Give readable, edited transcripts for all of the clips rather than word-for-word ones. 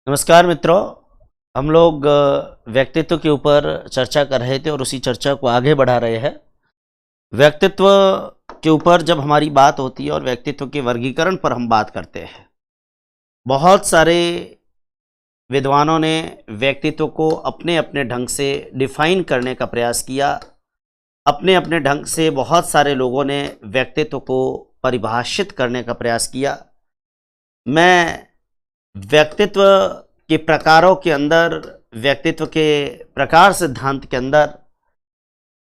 नमस्कार मित्रों। हम लोग व्यक्तित्व के ऊपर चर्चा कर रहे थे और उसी चर्चा को आगे बढ़ा रहे हैं। व्यक्तित्व के ऊपर जब हमारी बात होती है और व्यक्तित्व के वर्गीकरण पर हम बात करते हैं, बहुत सारे विद्वानों ने व्यक्तित्व को अपने अपने ढंग से डिफाइन करने का प्रयास किया। अपने अपने ढंग से बहुत सारे लोगों ने व्यक्तित्व को परिभाषित करने का प्रयास किया। मैं व्यक्तित्व के प्रकारों के अंदर, व्यक्तित्व के प्रकार सिद्धांत के अंदर,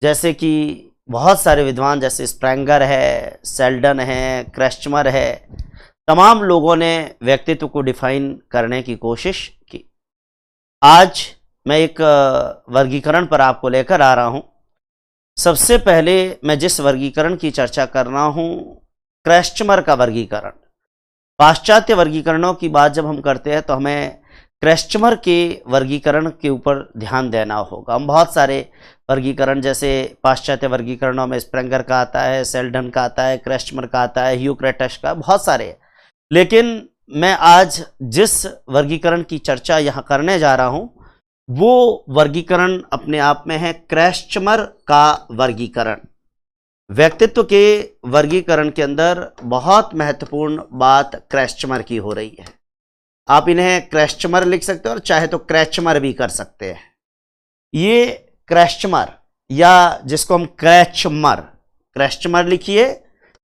जैसे कि बहुत सारे विद्वान जैसे स्प्रेंगर है, सेल्डन है, क्रेस्चमर है, तमाम लोगों ने व्यक्तित्व को डिफाइन करने की कोशिश की। आज मैं एक वर्गीकरण पर आपको लेकर आ रहा हूँ। सबसे पहले मैं जिस वर्गीकरण की चर्चा कर रहा हूँ, क्रेस्चमर का वर्गीकरण। पाश्चात्य वर्गीकरणों की बात जब हम करते हैं तो हमें क्रेस्चमर के वर्गीकरण के ऊपर ध्यान देना होगा। हम बहुत सारे वर्गीकरण जैसे पाश्चात्य वर्गीकरणों में स्प्रेंगर का आता है, सेल्डन का आता है, क्रेस्चमर का आता है, ह्यूक्रेटस का, बहुत सारे हैं। लेकिन मैं आज जिस वर्गीकरण की चर्चा यहाँ करने जा रहा हूँ वो वर्गीकरण अपने आप में है क्रेस्चमर का वर्गीकरण। व्यक्तित्व के वर्गीकरण के अंदर बहुत महत्वपूर्ण बात क्रेस्चमर की हो रही है। आप इन्हें क्रेस्चमर लिख सकते हो और चाहे तो क्रेचमर भी कर सकते हैं। ये क्रेस्चमर या जिसको हम क्रेस्चमर लिखिए,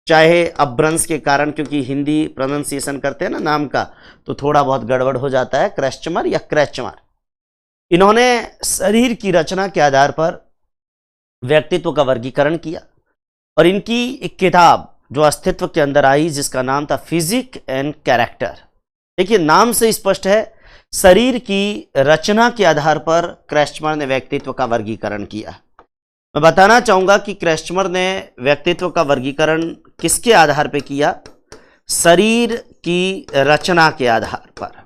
चाहे अपभ्रंश के कारण, क्योंकि हिंदी प्रोनाउंसिएशन करते हैं ना नाम का, तो थोड़ा बहुत गड़बड़ हो जाता है, क्रेस्चमर या क्रेचमर। इन्होंने शरीर की रचना के आधार पर व्यक्तित्व का वर्गीकरण किया और इनकी एक किताब जो अस्तित्व के अंदर आई जिसका नाम था फिजिक एंड कैरेक्टर। देखिए, नाम से स्पष्ट है, शरीर की रचना के आधार पर क्रेस्चमर ने व्यक्तित्व का वर्गीकरण किया। मैं बताना चाहूंगा कि क्रेस्चमर ने व्यक्तित्व का वर्गीकरण किसके आधार पर किया? शरीर की रचना के आधार पर।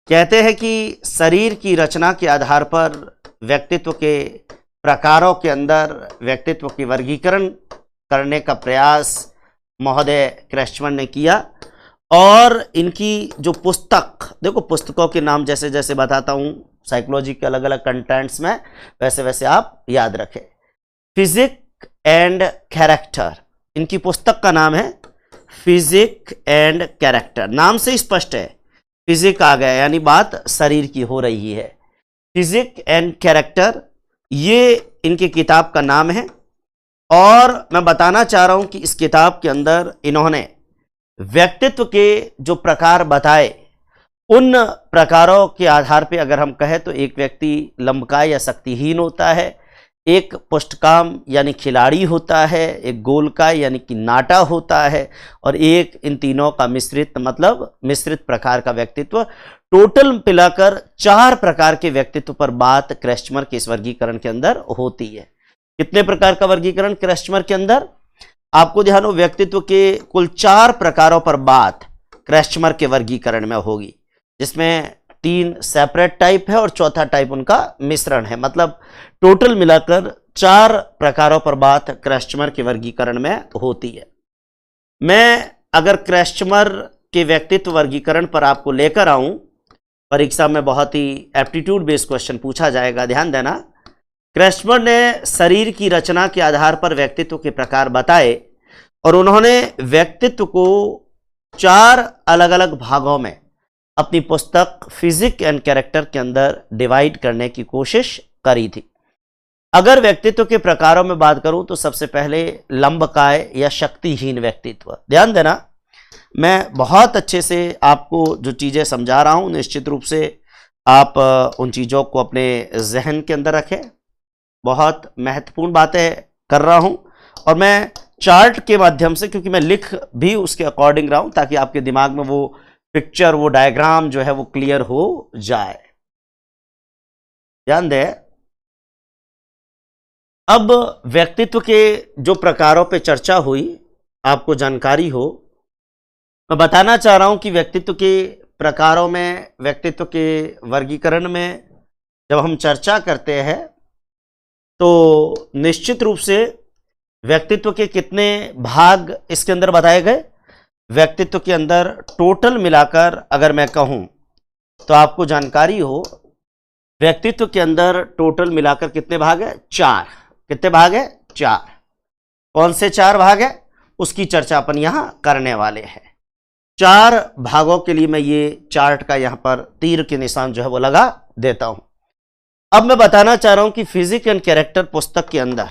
कहते हैं कि शरीर की रचना के आधार पर व्यक्तित्व के प्रकारों के अंदर व्यक्तित्व की वर्गीकरण करने का प्रयास महोदय क्रेस्चमर ने किया। और इनकी जो पुस्तक, देखो पुस्तकों के नाम जैसे जैसे बताता हूँ साइकोलॉजी के अलग अलग कंटेंट्स में, वैसे वैसे आप याद रखें। फिजिक एंड कैरेक्टर, इनकी पुस्तक का नाम है फिजिक एंड कैरेक्टर। नाम से स्पष्ट है, फिजिक आ गया यानी बात शरीर की हो रही है। फिजिक एंड कैरेक्टर, ये इनकी किताब का नाम है। और मैं बताना चाह रहा हूं कि इस किताब के अंदर इन्होंने व्यक्तित्व के जो प्रकार बताए, उन प्रकारों के आधार पे अगर हम कहें तो एक व्यक्ति लंबकाय या शक्तिहीन होता है, एक पुष्टकाम यानी खिलाड़ी होता है, एक गोलकाय यानी कि नाटा होता है, और एक इन तीनों का मिश्रित मतलब मिश्रित प्रकार का व्यक्तित्व। टोटल मिलाकर 4 प्रकार के व्यक्तित्व पर बात क्रेस्चमर के इस वर्गीकरण के अंदर होती है। कितने प्रकार का वर्गीकरण क्रेस्चमर के अंदर? आपको ध्यान हो, व्यक्तित्व के कुल 4 प्रकारों पर बात क्रेस्चमर के वर्गीकरण में होगी, जिसमें 3 सेपरेट टाइप है और चौथा टाइप उनका मिश्रण है। मतलब टोटल मिलाकर 4 प्रकारों पर बात क्रेस्चमर के वर्गीकरण में होती है। मैं अगर क्रेस्चमर के व्यक्तित्व वर्गीकरण पर आपको लेकर आऊं, परीक्षा में बहुत ही एप्टीट्यूड बेस्ड क्वेश्चन पूछा जाएगा, ध्यान देना। क्रेस्चमर ने शरीर की रचना के आधार पर व्यक्तित्व के प्रकार बताए और उन्होंने व्यक्तित्व को 4 अलग अलग भागों में अपनी पुस्तक फिजिक एंड कैरेक्टर के अंदर डिवाइड करने की कोशिश करी थी। अगर व्यक्तित्व के प्रकारों में बात करूं तो सबसे पहले लंबकाय या शक्तिहीन व्यक्तित्व। ध्यान देना, मैं बहुत अच्छे से आपको जो चीजें समझा रहा हूं, निश्चित रूप से आप उन चीजों को अपने जहन के अंदर रखें। बहुत महत्वपूर्ण बातें कर रहा हूं और मैं चार्ट के माध्यम से, क्योंकि मैं लिख भी उसके अकॉर्डिंग रहा हूं ताकि आपके दिमाग में वो पिक्चर, वो डायग्राम जो है वो क्लियर हो जाए। ध्यान दें, अब व्यक्तित्व के जो प्रकारों पे चर्चा हुई, आपको जानकारी हो, मैं बताना चाह रहा हूं कि व्यक्तित्व के प्रकारों में, व्यक्तित्व के वर्गीकरण में जब हम चर्चा करते हैं तो निश्चित रूप से व्यक्तित्व के कितने भाग इसके अंदर बताए गए? व्यक्तित्व के अंदर टोटल मिलाकर अगर मैं कहूं तो आपको जानकारी हो व्यक्तित्व के अंदर टोटल मिलाकर कितने भाग है? 4। कितने भाग है? 4। कौन से 4 भाग है उसकी चर्चा अपन यहां करने वाले हैं। 4 भागों के लिए मैं ये चार्ट का यहां पर तीर के निशान जो है वो लगा देता हूं। अब मैं बताना चाह रहा हूं कि फिजिक एंड कैरेक्टर पुस्तक के अंदर,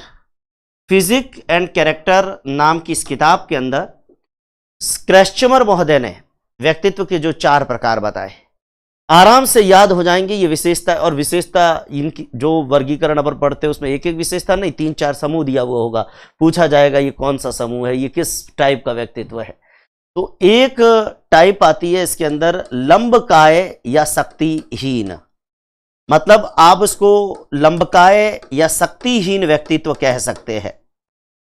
फिजिक एंड कैरेक्टर नाम की इस किताब के अंदर क्रैस्चमर महोदय ने व्यक्तित्व के जो 4 प्रकार बताए, आराम से याद हो जाएंगे ये विशेषता। और विशेषता इनकी जो वर्गीकरण अपन पढ़ते हैं उसमें एक एक विशेषता नहीं, 3-4 समूह दिया हुआ होगा, पूछा जाएगा ये कौन सा समूह है, ये किस टाइप का व्यक्तित्व है। तो एक टाइप आती है इसके अंदर लंबकाय या शक्तिहीन, मतलब आप उसको लंबकाय या शक्तिहीन व्यक्तित्व कह सकते हैं।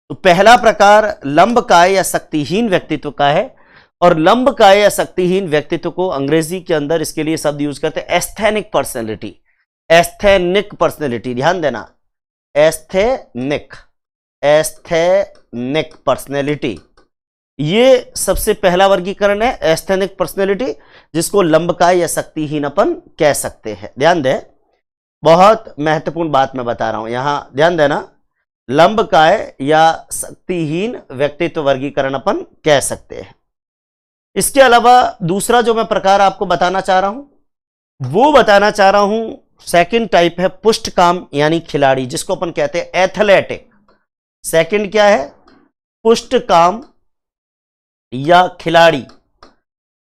तो पहला प्रकार लंबकाय या शक्तिहीन व्यक्तित्व का है। और लंबकाय या शक्तिहीन व्यक्तित्व को अंग्रेजी के अंदर इसके लिए शब्द यूज करते हैं एस्थेनिक पर्सनैलिटी। एस्थेनिक पर्सनैलिटी, ध्यान देना, एस्थेनिक पर्सनैलिटी, ये सबसे पहला वर्गीकरण है एस्थेनिक पर्सनैलिटी, जिसको लंबकाय या शक्तिहीन अपन कह सकते हैं। ध्यान दें, बहुत महत्वपूर्ण बात मैं बता रहा हूं, यहां ध्यान देना, लंबकाय या शक्तिहीन व्यक्तित्व वर्गीकरण अपन कह सकते हैं। इसके अलावा दूसरा जो मैं प्रकार आपको बताना चाह रहा हूं वो बताना चाह रहा हूं सेकंड टाइप है पुष्टकाम यानी खिलाड़ी, जिसको अपन कहते हैं एथलेटिक। सेकंड क्या है? पुष्टकाम या खिलाड़ी।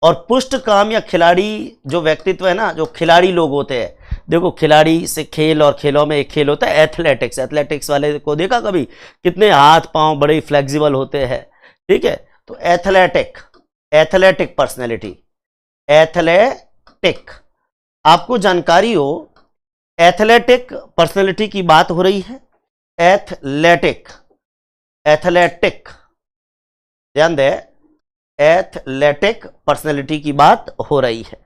और पुष्टकाम या खिलाड़ी जो व्यक्तित्व है ना, जो खिलाड़ी लोग होते हैं, देखो खिलाड़ी से खेल और खेलों में एक खेल होता है एथलेटिक्स। एथलेटिक्स वाले को देखा कभी, कितने हाथ पांव बड़े फ्लेक्सिबल होते हैं, ठीक है। तो एथलेटिक पर्सनैलिटी, एथलेटिक, आपको जानकारी हो एथलेटिक पर्सनैलिटी की बात हो रही है, एथलेटिक, ध्यान दे, एथलेटिक पर्सनैलिटी की बात हो रही है।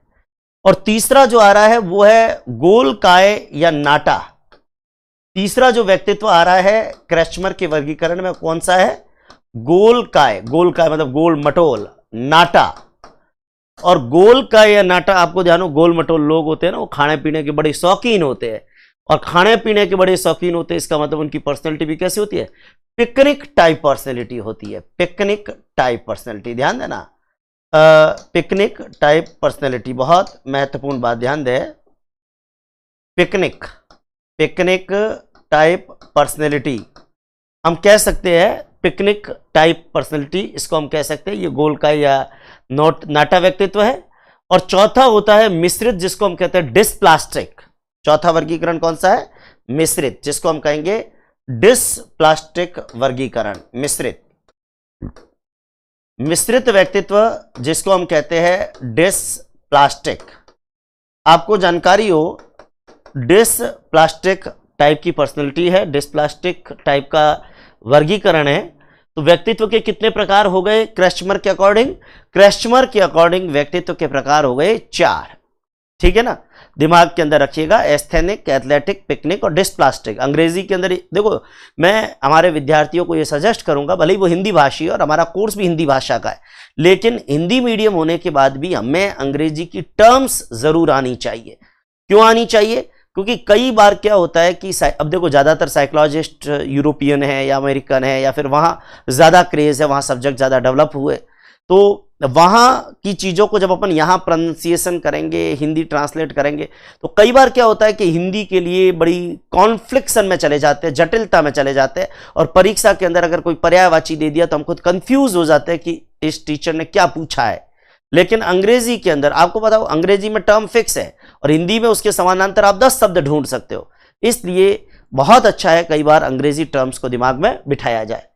और तीसरा जो आ रहा है वो है गोलकाय या नाटा। तीसरा जो व्यक्तित्व आ रहा है क्रैस्चमर के वर्गीकरण में कौन सा है? गोलकाय। गोलकाय मतलब गोल मटोल, नाटा। और गोलकाय या नाटा, आपको ध्यान हो गोल मटोल लोग होते हैं ना, वो खाने पीने के बड़े शौकीन होते हैं। और खाने पीने के बड़े शौकीन होते हैं, इसका मतलब उनकी पर्सनैलिटी भी कैसी होती है? पिकनिक टाइप पर्सनैलिटी होती है। पिकनिक टाइप पर्सनैलिटी, ध्यान देना, पिकनिक टाइप पर्सनैलिटी, बहुत महत्वपूर्ण बात, ध्यान दे। पिकनिक टाइप पर्सनैलिटी हम कह सकते हैं, पिकनिक टाइप पर्सनैलिटी इसको हम कह सकते हैं, ये गोलकाय या नाटा व्यक्तित्व है। और चौथा होता है मिश्रित, जिसको हम कहते हैं डिस्प्लास्टिक। चौथा वर्गीकरण कौन सा है? मिश्रित, जिसको हम कहेंगे डिस्प्लास्टिक वर्गीकरण। मिश्रित व्यक्तित्व जिसको हम कहते हैं डिस्प्लास्टिक। आपको जानकारी हो डिस्प्लास्टिक टाइप की पर्सनैलिटी है, डिस्प्लास्टिक टाइप का वर्गीकरण है। तो व्यक्तित्व के कितने प्रकार हो गए क्रैस्चमर के अकॉर्डिंग? क्रैस्चमर के अकॉर्डिंग व्यक्तित्व के प्रकार हो गए 4, ठीक है ना, दिमाग के अंदर रखिएगा, एस्थेनिक, एथलेटिक, पिकनिक और डिस्प्लास्टिक। अंग्रेजी के अंदर देखो, मैं हमारे विद्यार्थियों को ये सजेस्ट करूंगा, भले ही वो हिंदी भाषी और हमारा कोर्स भी हिंदी भाषा का है, लेकिन हिंदी मीडियम होने के बाद भी हमें अंग्रेजी की टर्म्स जरूर आनी चाहिए। क्यों आनी चाहिए? क्योंकि कई बार क्या होता है कि अब देखो ज़्यादातर साइकोलॉजिस्ट यूरोपियन है या अमेरिकन है, या फिर वहाँ ज़्यादा क्रेज़ है, वहाँ सब्जेक्ट ज़्यादा डेवलप हुए, तो वहाँ की चीज़ों को जब अपन यहाँ प्रोनाउंसिएशन करेंगे, हिंदी ट्रांसलेट करेंगे, तो कई बार क्या होता है कि हिंदी के लिए बड़ी कॉन्फ्लिक्शन में चले जाते हैं, जटिलता में चले जाते हैं, और परीक्षा के अंदर अगर कोई पर्यायवाची दे दिया तो हम खुद कंफ्यूज हो जाते हैं कि इस टीचर ने क्या पूछा है। लेकिन अंग्रेजी के अंदर आपको पता हो, अंग्रेजी में टर्म फिक्स है और हिंदी में उसके समानांतर आप 10 शब्द ढूंढ सकते हो। इसलिए बहुत अच्छा है कई बार अंग्रेजी टर्म्स को दिमाग में बिठाया जाए।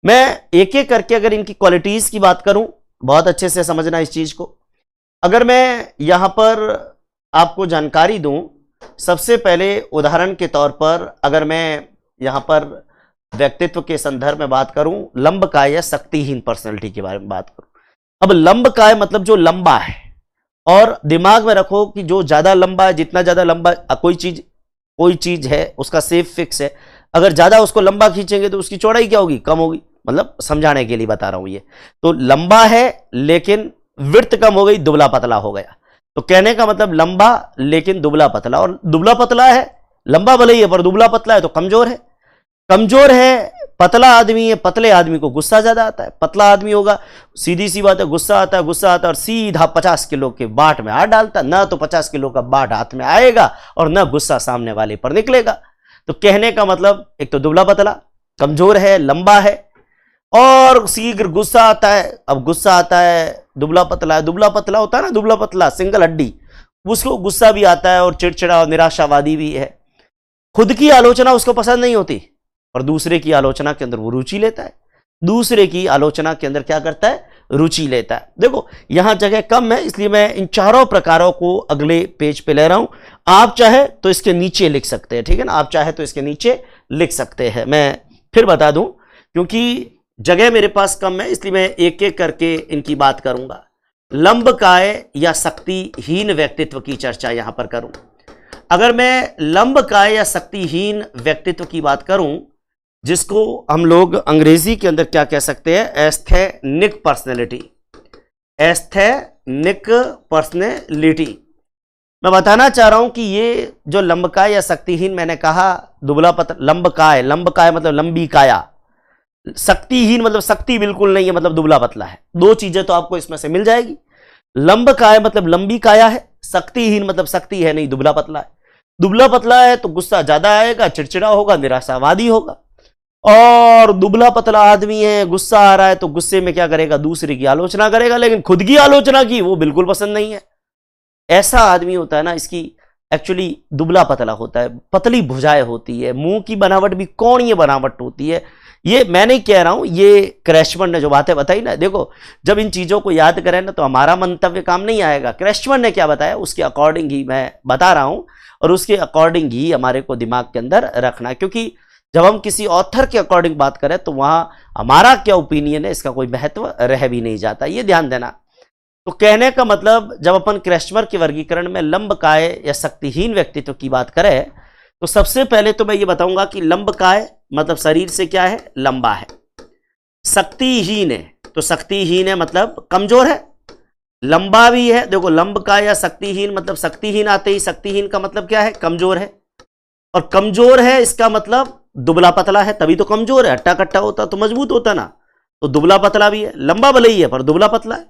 मैं एक एक करके अगर इनकी क्वालिटीज की बात करूं, बहुत अच्छे से समझना इस चीज को। अगर मैं यहां पर आपको जानकारी दूं, सबसे पहले उदाहरण के तौर पर अगर मैं यहां पर व्यक्तित्व के संदर्भ में बात करूं, लंबकाय या शक्तिहीन पर्सनैलिटी के बारे में बात करूं। अब लंबकाय मतलब जो लंबा है, और दिमाग में रखो कि जो ज्यादा लंबा है, जितना ज्यादा लंबा कोई चीज है उसका शेप फिक्स है, अगर ज्यादा उसको लंबा खींचेंगे तो उसकी चौड़ाई क्या होगी? कम होगी। मतलब समझाने के लिए बता रहा हूं ये। तो लंबा है लेकिन विड्थ कम हो गई, दुबला पतला हो गया। तो कहने का मतलब लंबा लेकिन दुबला पतला, और दुबला पतला है, लंबा भले ही है पर दुबला पतला है तो कमजोर है। कमजोर है, पतला आदमी है, पतले आदमी को गुस्सा ज्यादा आता है। पतला आदमी होगा, सीधी सी बात है, गुस्सा आता है और सीधा 50 किलो के बाट में हाथ डालता, ना तो 50 किलो का बाट हाथ में आएगा और ना गुस्सा सामने वाले पर निकलेगा। तो कहने का मतलब एक तो दुबला पतला, कमजोर है, लंबा है और शीघ्र गुस्सा आता है। अब गुस्सा आता है, दुबला पतला है, दुबला पतला होता है ना, दुबला पतला सिंगल हड्डी, उसको गुस्सा भी आता है और चिड़चिड़ा और निराशावादी भी है। खुद की आलोचना उसको पसंद नहीं होती और दूसरे की आलोचना के अंदर वो रुचि लेता है। दूसरे की आलोचना के अंदर क्या करता है, रुचि लेता है। देखो यहां जगह कम है इसलिए मैं इन चारों प्रकारों को अगले पेज पे ले रहा हूं। आप चाहे तो इसके नीचे लिख सकते हैं, ठीक है ना, आप चाहे तो इसके नीचे लिख सकते हैं। मैं फिर बता दूं क्योंकि जगह मेरे पास कम है इसलिए मैं एक एक करके इनकी बात करूंगा। लंबकाय या शक्तिहीन व्यक्तित्व की चर्चा यहां पर करूं। अगर मैं लंबकाय या शक्तिहीन व्यक्तित्व की बात करूं, जिसको हम लोग अंग्रेजी के अंदर क्या कह सकते हैं, एस्थेनिक पर्सनैलिटी। एस्थेनिक पर्सनैलिटी मैं बताना चाह रहा हूं कि ये जो लंबकाय या शक्तिहीन, मैंने कहा दुबला पतला, लंबकाय, लंबकाय मतलब लंबी काया, शक्तिहीन मतलब शक्ति बिल्कुल नहीं है, मतलब दुबला पतला है। दो चीजें तो आपको इसमें से मिल जाएगी। लंबकाय मतलब लंबी काया है, शक्तिहीन मतलब शक्ति है नहीं, दुबला पतला है। दुबला पतला है तो गुस्सा ज्यादा आएगा, चिड़चिड़ा होगा, निराशावादी होगा। और दुबला पतला आदमी है, गुस्सा आ रहा है तो गुस्से में क्या करेगा, दूसरे की आलोचना करेगा, लेकिन खुद की आलोचना की वो बिल्कुल पसंद नहीं है। ऐसा आदमी होता है ना, इसकी एक्चुअली दुबला पतला होता है, पतली भुजाएं होती है, मुंह की बनावट भी कोणीय बनावट होती है। ये मैं नहीं कह रहा हूं, ये क्रैशमैन ने जो बातें बताई ना, देखो जब इन चीजों को याद करें ना तो हमारा मंतव्य काम नहीं आएगा। क्रैशमैन ने क्या बताया उसके अकॉर्डिंग ही मैं बता रहा हूं और उसके अकॉर्डिंग ही हमारे को दिमाग के अंदर रखना है, क्योंकि जब हम किसी ऑथर के अकॉर्डिंग बात करें तो वहां हमारा क्या ओपिनियन है इसका कोई महत्व रह भी नहीं जाता, ये ध्यान देना। तो कहने का मतलब जब अपन क्रैशमर के वर्गीकरण में लंबकाय या शक्तिहीन व्यक्तित्व की बात करें तो सबसे पहले तो मैं ये बताऊंगा कि लंबकाय मतलब शरीर से क्या है, लंबा है। शक्तिहीन है तो शक्तिहीन है मतलब कमजोर है, लंबा भी है। देखो लंबकाय या शक्तिहीन मतलब शक्तिहीन आते ही शक्तिहीन का मतलब क्या है, कमजोर है, और कमजोर है इसका मतलब दुबला पतला है, तभी तो कमजोर है। हट्टा कट्टा होता तो मजबूत होता ना, तो दुबला पतला भी है, लंबा भले ही है पर दुबला पतला है।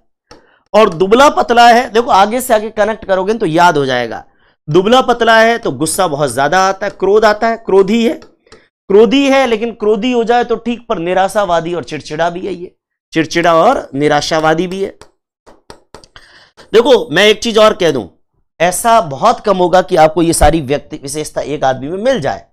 और दुबला पतला है, देखो आगे से आगे कनेक्ट करोगे तो याद हो जाएगा। दुबला पतला है तो गुस्सा बहुत ज्यादा आता है, क्रोध आता है, क्रोधी है लेकिन क्रोधी हो जाए तो ठीक, पर निराशावादी और चिड़चिड़ा भी है, ये चिड़चिड़ा और निराशावादी भी है। देखो मैं एक चीज और कह दूं, ऐसा बहुत कम होगा कि आपको ये सारी व्यक्ति विशेषता एक आदमी में मिल जाए।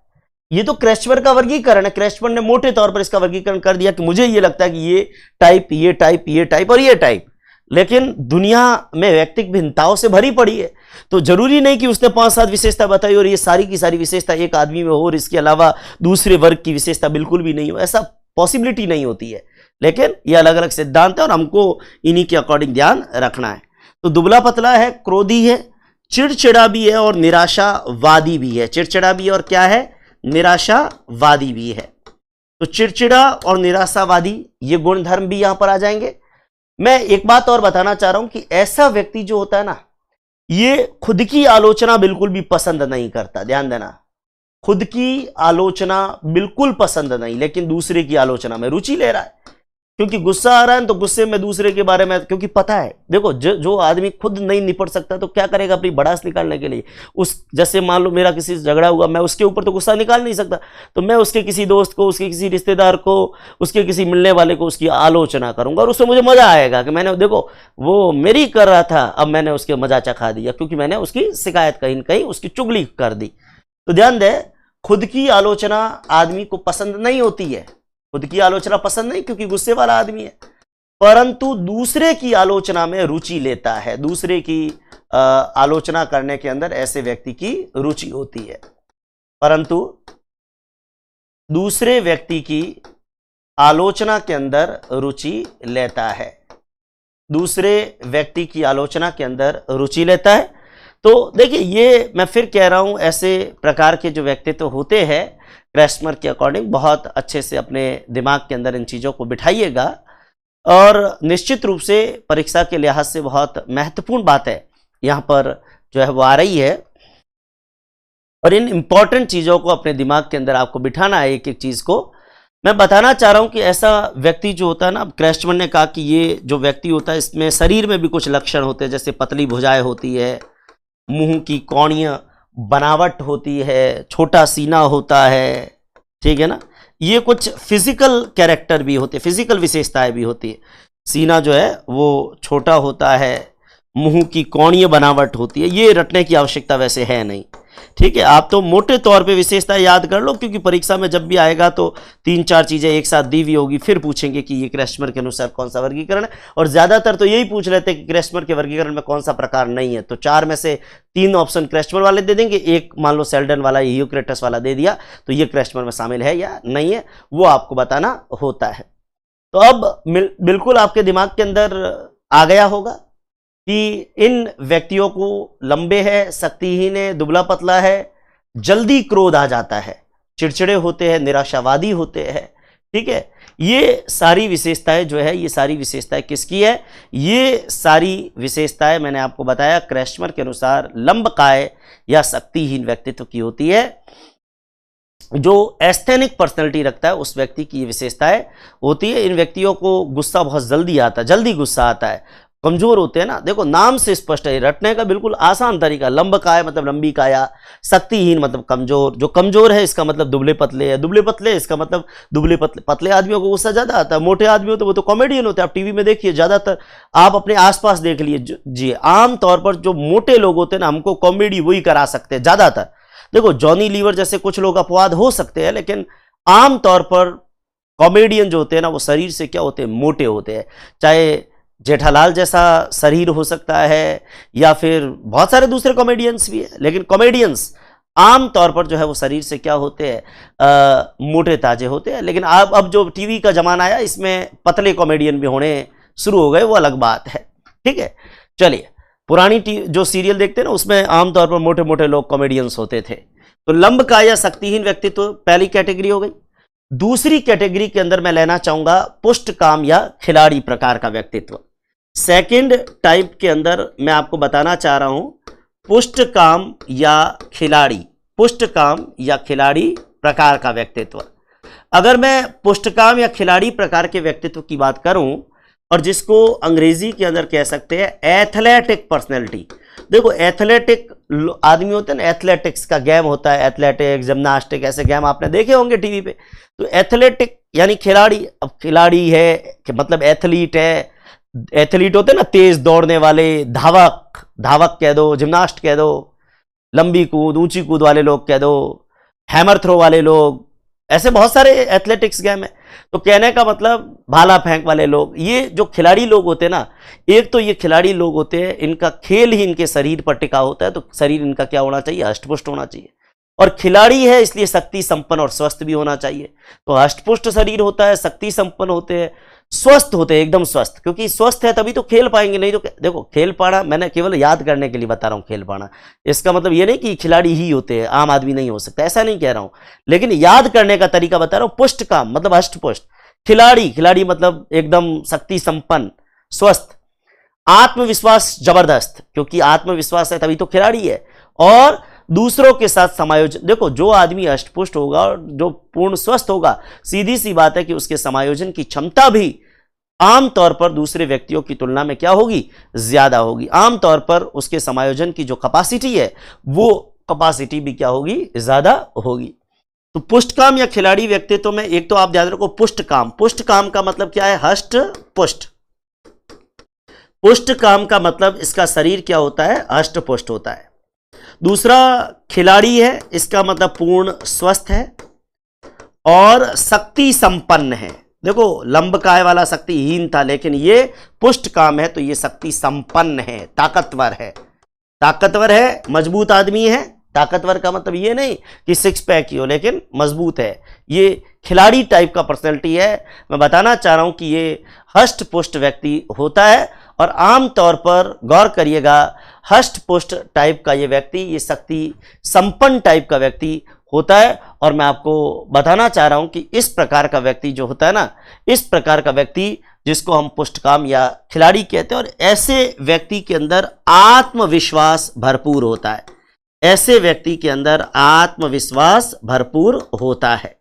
ये तो क्रैशमर का वर्गीकरण है, क्रैशमर ने मोटे तौर पर इसका वर्गीकरण कर दिया कि मुझे ये लगता है कि ये टाइप, ये टाइप, ये टाइप और ये टाइप, लेकिन दुनिया में व्यक्तिगत भिन्नताओं से भरी पड़ी है। तो जरूरी नहीं कि उसने 5-7 विशेषता बताई और ये सारी की सारी विशेषता एक आदमी में हो और इसके अलावा दूसरे वर्ग की विशेषता बिल्कुल भी नहीं हो, ऐसा पॉसिबिलिटी नहीं होती है। लेकिन ये अलग अलग सिद्धांत है और हमको इन्हीं के अकॉर्डिंग ध्यान रखना है। तो दुबला पतला है, क्रोधी है, चिड़चिड़ा भी है और निराशावादी भी है। चिड़चिड़ा भी और क्या है, निराशावादी भी है। तो चिड़चिड़ा और निराशावादी ये गुण धर्म भी यहां पर आ जाएंगे। मैं एक बात और बताना चाह रहा हूं कि ऐसा व्यक्ति जो होता है ना, ये खुद की आलोचना बिल्कुल भी पसंद नहीं करता, ध्यान देना, खुद की आलोचना बिल्कुल पसंद नहीं, लेकिन दूसरे की आलोचना में रुचि ले रहा है। क्योंकि गुस्सा आ रहा है तो गुस्से में दूसरे के बारे में, क्योंकि पता है, देखो जो आदमी खुद नहीं निपट सकता तो क्या करेगा अपनी भड़ास निकालने के लिए। उस जैसे मान लो मेरा किसी से झगड़ा हुआ, मैं उसके ऊपर तो गुस्सा निकाल नहीं सकता, तो मैं उसके किसी दोस्त को, उसके किसी रिश्तेदार को, उसके किसी मिलने वाले को उसकी आलोचना करूंगा और उससे मुझे मजा आएगा कि मैंने, देखो वो मेरी कर रहा था, अब मैंने उसके मजा चखा दिया क्योंकि मैंने उसकी शिकायत कहीं न कहीं उसकी चुगली कर दी। तो ध्यान दे, खुद की आलोचना आदमी को पसंद नहीं होती है, खुद की आलोचना पसंद नहीं क्योंकि गुस्से वाला आदमी है, परंतु दूसरे की आलोचना में रुचि लेता है। दूसरे की आलोचना करने के अंदर ऐसे व्यक्ति की रुचि होती है, परंतु दूसरे व्यक्ति की आलोचना के अंदर रुचि लेता है, दूसरे व्यक्ति की आलोचना के अंदर रुचि लेता है। तो देखिए, ये मैं फिर कह रहा हूं, ऐसे प्रकार के जो व्यक्तित्व होते हैं क्रैशमर के अकॉर्डिंग बहुत अच्छे से अपने दिमाग के अंदर इन चीज़ों को बिठाइएगा। और निश्चित रूप से परीक्षा के लिहाज से बहुत महत्वपूर्ण बात है यहाँ पर जो है वो आ रही है। और इन इंपॉर्टेंट चीज़ों को अपने दिमाग के अंदर आपको बिठाना है, एक एक चीज़ को मैं बताना चाह रहा हूँ कि ऐसा व्यक्ति जो होता है ना, क्रेस्टमैन ने कहा कि ये जो व्यक्ति होता है इसमें शरीर में भी कुछ लक्षण होते हैं, जैसे पतली भुजाएं होती है, मुंह की कोणीय बनावट होती है, छोटा सीना होता है, ठीक है ना। ये कुछ फिजिकल कैरेक्टर भी होते हैं, फिजिकल विशेषताएं भी होती है। सीना जो है वो छोटा होता है, मुंह की कोणीय बनावट होती है। ये रटने की आवश्यकता वैसे है नहीं, ठीक है। आप तो मोटे तौर पे विशेषता याद कर लो, क्योंकि परीक्षा में जब भी आएगा तो 3-4 चीजें एक साथ दी हुई होगी, फिर पूछेंगे कि ये क्रेस्टमर के अनुसार कौन सा वर्गीकरण है। और ज्यादातर तो यही पूछ लेते हैं कि क्रेस्टमर के वर्गीकरण में कौन सा प्रकार नहीं है, तो 4 में से 3 ऑप्शन क्रेस्टमर वाले दे देंगे, एक मान लो सेल्डन वाला, यूक्रेटस वाला दे दिया, तो ये क्रेस्टमर में शामिल है या नहीं है वो आपको बताना होता है। तो अब बिल्कुल आपके दिमाग के अंदर आ गया होगा कि इन व्यक्तियों को लंबे है, शक्तिहीन है, दुबला पतला है, जल्दी क्रोध आ जाता है, चिड़चिड़े होते हैं, निराशावादी होते हैं, ठीक है। ये सारी विशेषताएं जो है, ये सारी विशेषताएं किसकी है? ये सारी विशेषताएं मैंने आपको बताया क्रेस्टमर के अनुसार लंबकाय या शक्तिहीन व्यक्तित्व की होती है। जो एस्थेनिक पर्सनैलिटी रखता है उस व्यक्ति की ये विशेषताएं होती है। इन व्यक्तियों को गुस्सा बहुत जल्दी आता है, जल्दी गुस्सा आता है, कमजोर होते हैं ना, देखो नाम से स्पष्ट है, रटने का बिल्कुल आसान तरीका। लंबकाय मतलब लंबी काया, शक्तिहीन मतलब कमजोर, जो कमजोर है इसका मतलब दुबले पतले है, दुबले पतले इसका मतलब दुबले पतले पतले आदमियों को गुस्सा ज्यादा आता है, मोटे आदमी हो तो वो तो कॉमेडियन होते हैं। आप टीवी में देखिए, ज्यादातर आप अपने आसपास देख लिए जी, आमतौर पर जो मोटे लोग होते हैं ना, हमको कॉमेडी वही करा सकते हैं ज्यादातर। देखो जॉनी लीवर जैसे कुछ लोग अपवाद हो सकते हैं, लेकिन आमतौर पर कॉमेडियन जो होते हैं ना वो शरीर से क्या होते हैं, मोटे होते हैं। चाहे जेठालाल जैसा शरीर हो सकता है या फिर बहुत सारे दूसरे कॉमेडियंस भी है, लेकिन कॉमेडियंस आमतौर पर जो है वो शरीर से क्या होते हैं, मोटे ताजे होते हैं। लेकिन अब जो टीवी का जमाना आया इसमें पतले कॉमेडियन भी होने शुरू हो गए, वो अलग बात है, ठीक है। चलिए, पुरानी जो सीरियल देखते हैं ना उसमें आमतौर पर मोटे मोटे लोग कॉमेडियंस होते थे। तो लंबकाय या शक्तिहीन व्यक्तित्व पहली कैटेगरी हो गई। दूसरी कैटेगरी के अंदर मैं लेना चाहूंगा पुष्टकाम या खिलाड़ी प्रकार का व्यक्तित्व। सेकंड टाइप के अंदर मैं आपको बताना चाह रहा हूं पुष्टकाम या खिलाड़ी, पुष्टकाम या खिलाड़ी प्रकार का व्यक्तित्व। अगर मैं पुष्टकाम या खिलाड़ी प्रकार के व्यक्तित्व की बात करूं, और जिसको अंग्रेजी के अंदर कह सकते हैं एथलेटिक पर्सनैलिटी। देखो एथलेटिक आदमी होते हैं ना, एथलेटिक्स का गेम होता है, एथलेटिक्स, जिम्नास्टिक, ऐसे गेम आपने देखे होंगे टीवी पे। तो एथलेटिक यानी खिलाड़ी। अब खिलाड़ी है कि मतलब एथलीट है, एथलीट होते हैं ना तेज दौड़ने वाले, धावक, धावक कह दो, जिम्नास्ट कह दो, लंबी कूद, ऊंची कूद वाले लोग कह दो, हैमर थ्रो वाले लोग, ऐसे बहुत सारे एथलेटिक्स गेम है। तो कहने का मतलब भाला फेंक वाले लोग, ये जो खिलाड़ी लोग होते हैं ना, एक तो ये खिलाड़ी लोग होते हैं, इनका खेल ही इनके शरीर पर टिका होता है, तो शरीर इनका क्या होना चाहिए, हष्टपुष्ट होना चाहिए। और खिलाड़ी है इसलिए शक्ति संपन्न और स्वस्थ भी होना चाहिए। तो हष्टपुष्ट शरीर होता है, शक्ति संपन्न होते हैं, स्वस्थ होते हैं, एकदम स्वस्थ, क्योंकि स्वस्थ है तभी तो खेल पाएंगे। नहीं तो देखो खेल पाना मैंने केवल याद करने के लिए बता रहा हूं, खेल पाना इसका मतलब ये नहीं कि खिलाड़ी ही होते हैं, आम आदमी नहीं हो सकता, ऐसा नहीं कह रहा हूं, लेकिन याद करने का तरीका बता रहा हूं। पुष्टकाम मतलब हष्टपुष्ट, खिलाड़ी, खिलाड़ी मतलब एकदम शक्ति संपन्न, स्वस्थ, आत्मविश्वास जबरदस्त, क्योंकि आत्मविश्वास है तभी तो खिलाड़ी है, और दूसरों के साथ समायोजन। देखो जो आदमी अष्टपुष्ट होगा और जो पूर्ण स्वस्थ होगा, सीधी सी बात है कि उसके समायोजन की क्षमता भी आमतौर पर दूसरे व्यक्तियों की तुलना में क्या होगी, ज्यादा होगी। आमतौर पर उसके समायोजन की जो कैपेसिटी है वो कैपेसिटी भी क्या होगी, ज्यादा होगी। तो पुष्टकाम या खिलाड़ी व्यक्तित्व में एक तो आप याद रखो पुष्टकाम। पुष्टकाम का मतलब क्या है, हष्ट पुष्ट। पुष्टकाम का मतलब इसका शरीर क्या होता है, हष्ट पुष्ट होता है। दूसरा खिलाड़ी है, इसका मतलब पूर्ण स्वस्थ है और शक्ति संपन्न है। देखो लंबकाय वाला शक्तिहीन था, लेकिन ये पुष्टकाम है तो ये शक्ति संपन्न है, ताकतवर है, ताकतवर है, मजबूत आदमी है। ताकतवर का मतलब ये नहीं कि सिक्स पैक ही हो, लेकिन मजबूत है। ये खिलाड़ी टाइप का पर्सनैलिटी है। मैं बताना चाह रहा हूं कि ये हष्ट पुष्ट व्यक्ति होता है, और आमतौर पर गौर करिएगा हष्ट पुष्ट टाइप का ये व्यक्ति, ये शक्ति संपन्न टाइप का व्यक्ति होता है। और मैं आपको बताना चाह रहा हूं कि इस प्रकार का व्यक्ति जो होता है ना, इस प्रकार का व्यक्ति जिसको हम पुष्टकाम या खिलाड़ी कहते हैं। और ऐसे व्यक्ति के अंदर आत्मविश्वास भरपूर होता है, ऐसे व्यक्ति के अंदर आत्मविश्वास भरपूर होता है।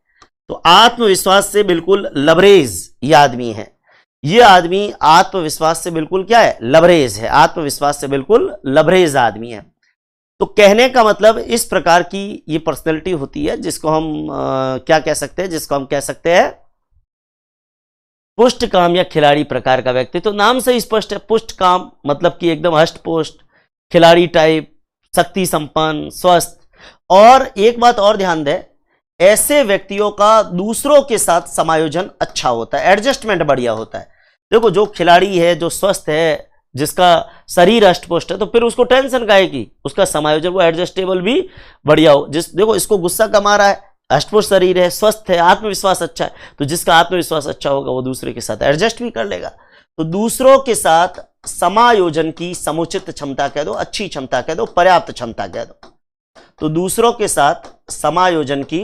तो आत्मविश्वास से बिल्कुल लबरेज ये आदमी है, ये आदमी आत्मविश्वास से बिल्कुल क्या है, लबरेज है, आत्मविश्वास से बिल्कुल लबरेज आदमी है। तो कहने का मतलब इस प्रकार की ये पर्सनैलिटी होती है जिसको हम क्या कह सकते हैं, जिसको हम कह सकते हैं पुष्टकाम या खिलाड़ी प्रकार का व्यक्ति। तो नाम से ही स्पष्ट है, पुष्टकाम मतलब कि एकदम हष्टपुष्ट, खिलाड़ी टाइप, शक्ति संपन्न, स्वस्थ। और एक बात और ध्यान दें, ऐसे व्यक्तियों का दूसरों के साथ समायोजन अच्छा होता है, एडजस्टमेंट बढ़िया होता है। देखो जो खिलाड़ी है, जो स्वस्थ है, जिसका शरीर अष्टपुष्ट है, तो फिर उसको टेंशन काहे की, उसका समायोजन वो एडजस्टेबल भी बढ़िया हो। देखो इसको गुस्सा कम आ रहा है, अष्टपुष्ट शरीर है, स्वस्थ है, आत्मविश्वास अच्छा है, तो जिसका आत्मविश्वास अच्छा होगा वो दूसरे के साथ एडजस्ट भी कर लेगा। तो दूसरों के साथ समायोजन की समुचित क्षमता कह दो, अच्छी क्षमता कह दो, पर्याप्त क्षमता कह दो। तो दूसरों के साथ समायोजन की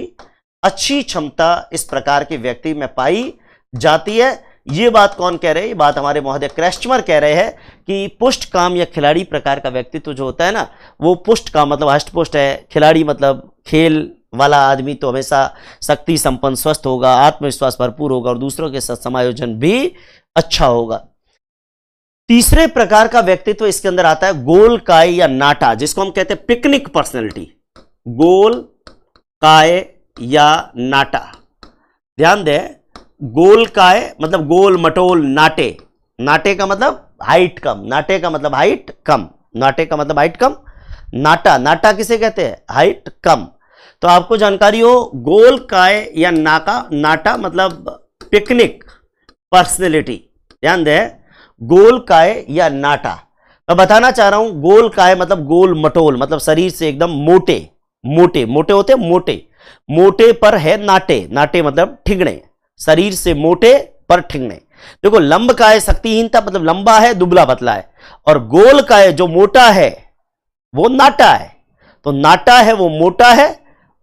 अच्छी क्षमता इस प्रकार के व्यक्ति में पाई जाती है। ये बात कौन कह रहे हैं, ये बात हमारे महोदय क्रैस्टमर कह रहे हैं कि पुष्टकाम या खिलाड़ी प्रकार का व्यक्तित्व जो होता है ना, वो पुष्टकाम मतलब हष्टपुष्ट है, खिलाड़ी मतलब खेल वाला आदमी तो हमेशा शक्ति संपन्न, स्वस्थ होगा, आत्मविश्वास भरपूर होगा और दूसरों के साथ समायोजन भी अच्छा होगा। तीसरे प्रकार का व्यक्तित्व इसके अंदर आता है गोलकाय या नाटा, जिसको हम कहते हैं पिकनिक पर्सनैलिटी। गोलकाय या नाटा, ध्यान दें, गोलकाय मतलब गोल मटोल, नाटे, नाटे का मतलब हाइट कम, नाटे का मतलब हाइट कम, नाटे का मतलब हाइट कम, नाटा, नाटा किसे कहते हैं, हाइट कम। तो आपको जानकारी हो, गोलकाय या नाटा मतलब पिकनिक पर्सनैलिटी। ध्यान दें, गोलकाय या नाटा। मैं बताना चाह रहा हूं, गोलकाय मतलब गोल मटोल, मतलब शरीर से एकदम मोटे, मोटे मोटे होते हैं, मोटे मोटे पर है नाटे, नाटे मतलब ठिगणे, शरीर से मोटे पर ठिगणे। देखो लंबकाय शक्तिहीनता मतलब लंबा है, दुबला पतला है, और गोलकाय जो मोटा है वो नाटा है। तो नाटा है वो मोटा है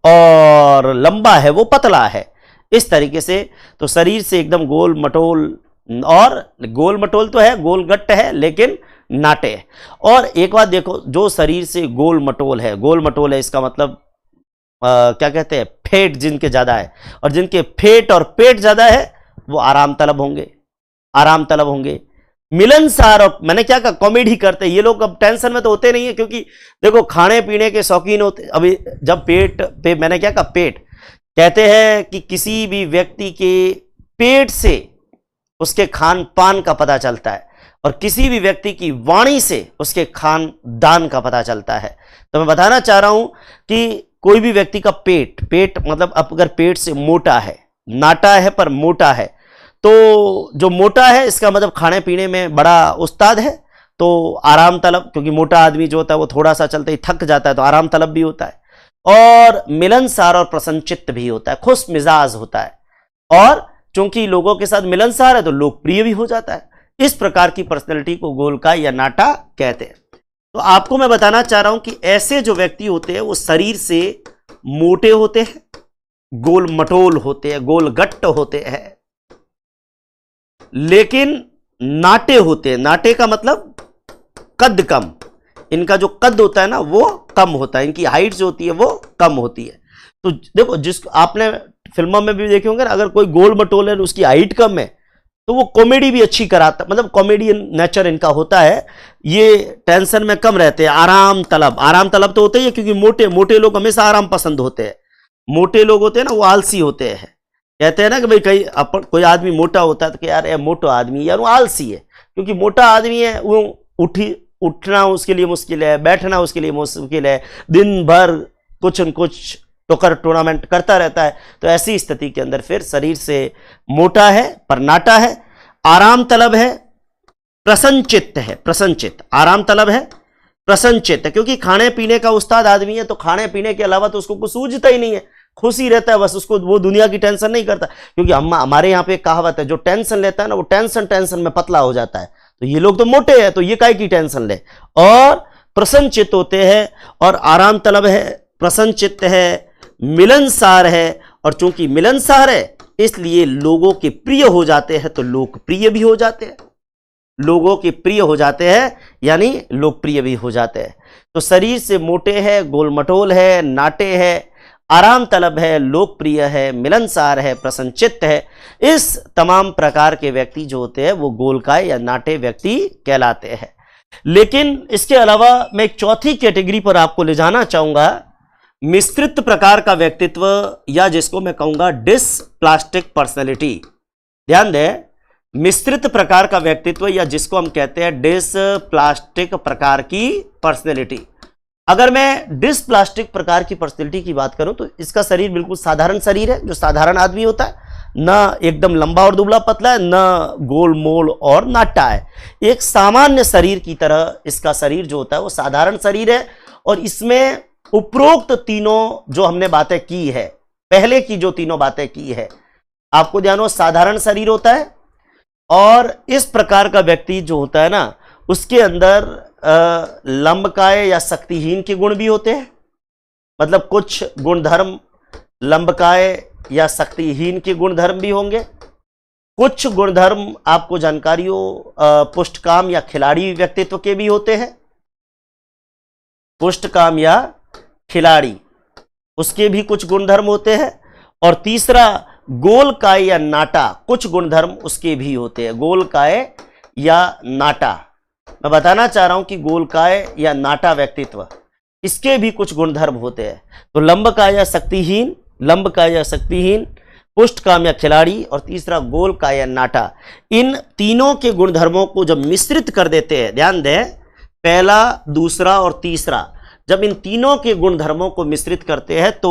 और लंबा है वो पतला है, इस तरीके से। तो शरीर से एकदम गोल मटोल, और गोल मटोल तो है, गोल गट्ट है, लेकिन नाटे है। और एक बात देखो, जो शरीर से गोल मटोल है, गोल मटोल है इसका मतलब क्या कहते हैं, फेट जिनके ज्यादा है, और जिनके फेट और पेट ज्यादा है वो आराम तलब होंगे, आराम तलब होंगे, मिलनसार। और मैंने क्या कहा, कॉमेडी करते हैं ये लोग, अब टेंशन में तो होते नहीं है, क्योंकि देखो खाने पीने के शौकीन होते। अभी जब पेट पे, मैंने क्या कहा, पेट, कहते हैं कि किसी भी व्यक्ति के पेट से उसके खान पान का पता चलता है, और किसी भी व्यक्ति की वाणी से उसके खान दान का पता चलता है। तो मैं बताना चाह रहा हूं कि कोई भी व्यक्ति का पेट, पेट मतलब अगर पेट से मोटा है, नाटा है पर मोटा है, तो जो मोटा है इसका मतलब खाने पीने में बड़ा उस्ताद है, तो आराम तलब, क्योंकि मोटा आदमी जो होता है वो थोड़ा सा चलते ही थक जाता है, तो आराम तलब भी होता है, और मिलनसार और प्रसन्नचित्त भी होता है, खुश मिजाज होता है, और चूंकि लोगों के साथ मिलनसार है तो लोकप्रिय भी हो जाता है। इस प्रकार की पर्सनैलिटी को गोलकाय या नाटा कहते हैं। तो आपको मैं बताना चाह रहा हूं कि ऐसे जो व्यक्ति होते हैं वो शरीर से मोटे होते हैं, गोल मटोल होते हैं, गोल गट्ट होते हैं, लेकिन नाटे होते हैं। नाटे का मतलब कद कम, इनका जो कद होता है ना वो कम होता है, इनकी हाइट जो होती है वो कम होती है। तो देखो, जिस आपने फिल्मों में भी देखे होंगे ना, अगर कोई गोल मटोल है उसकी हाइट कम है तो वो कॉमेडी भी अच्छी कराता, मतलब कॉमेडियन नेचर इनका होता है, ये टेंशन में कम रहते हैं, आराम तलब। आराम तलब तो होते ही है, क्योंकि मोटे मोटे लोग हमेशा आराम पसंद होते हैं। मोटे लोग होते हैं ना वो आलसी होते हैं। कहते हैं ना कि भाई कोई आदमी मोटा होता है तो कि यार ये मोटा आदमी, यार वो आलसी है, क्योंकि मोटा आदमी है वो उठना उसके लिए मुश्किल है, बैठना उसके लिए मुश्किल है, दिन भर कुछ न कुछ टोकर टूर्नामेंट करता रहता है। तो ऐसी स्थिति के अंदर फिर शरीर से मोटा है पर नाटा है, आराम तलब है, प्रसन्नचित्त है, प्रसन्नचित्त, आराम तलब है, प्रसन्नचित्त है, क्योंकि खाने पीने का उस्ताद आदमी है, तो खाने पीने के अलावा तो उसको कुछ सूझता ही नहीं है, खुश ही रहता है बस, उसको वो दुनिया की टेंशन नहीं करता। क्योंकि हमारे यहाँ पे एक कहावत है, जो टेंशन लेता है ना वो टेंशन में पतला हो जाता है। तो ये लोग तो मोटे हैं, तो ये काहे की टेंशन ले, और प्रसन्नचित्त होते हैं, और आराम तलब है, प्रसन्नचित्त है, मिलनसार है, और चूंकि मिलनसार है इसलिए लोगों के प्रिय हो जाते हैं तो लोकप्रिय भी हो जाते हैं, लोगों के प्रिय हो जाते हैं यानी लोकप्रिय भी हो जाते हैं। तो शरीर से मोटे हैं, गोलमटोल है, नाटे हैं, आराम तलब है, लोकप्रिय है, मिलनसार है, प्रसन्नचित्त है, इस तमाम प्रकार के व्यक्ति जो होते हैं वो गोलकाय या नाटे व्यक्ति कहलाते हैं। लेकिन इसके अलावा मैं एक चौथी कैटेगरी पर आपको ले जाना चाहूंगा, मिश्रित प्रकार का व्यक्तित्व या जिसको मैं कहूंगा डिसप्लास्टिक पर्सनैलिटी। ध्यान दें, मिश्रित प्रकार का व्यक्तित्व या जिसको हम कहते हैं डिसप्लास्टिक प्रकार की पर्सनैलिटी। अगर मैं डिसप्लास्टिक प्रकार की पर्सनैलिटी की बात करूं तो इसका शरीर बिल्कुल साधारण शरीर है, जो साधारण आदमी होता है, ना एकदम लंबा और दुबला पतला है, ना गोल मोल और नाटा है, एक सामान्य शरीर की तरह इसका शरीर जो होता है वो साधारण शरीर है। और इसमें उपरोक्त तीनों जो हमने बातें की है, पहले की जो तीनों बातें की है, आपको ध्यान हो, साधारण शरीर होता है और इस प्रकार का व्यक्ति जो होता है ना उसके अंदर लंबकाय या शक्तिहीन के गुण भी होते हैं, मतलब कुछ गुणधर्म लंबकाय या शक्तिहीन के गुणधर्म भी होंगे, कुछ गुणधर्म आपको जानकारी हो पुष्टकाम या खिलाड़ी व्यक्तित्व के भी होते हैं, पुष्टकाम या खिलाड़ी उसके भी कुछ गुणधर्म होते हैं। और तीसरा गोलकाय या नाटा, कुछ गुणधर्म उसके भी होते हैं, गोलकाय या नाटा। मैं बताना चाह रहा हूं कि गोलकाय या नाटा व्यक्तित्व इसके भी कुछ गुणधर्म होते हैं। तो लंबकाय या शक्तिहीन, लंबकाय या शक्तिहीन, पुष्टकाम या खिलाड़ी और तीसरा गोलकाय या नाटा, इन तीनों के गुणधर्मों को जब मिश्रित कर देते हैं, ध्यान दें, पहला, दूसरा और तीसरा, जब इन तीनों के गुणधर्मों को मिश्रित करते हैं तो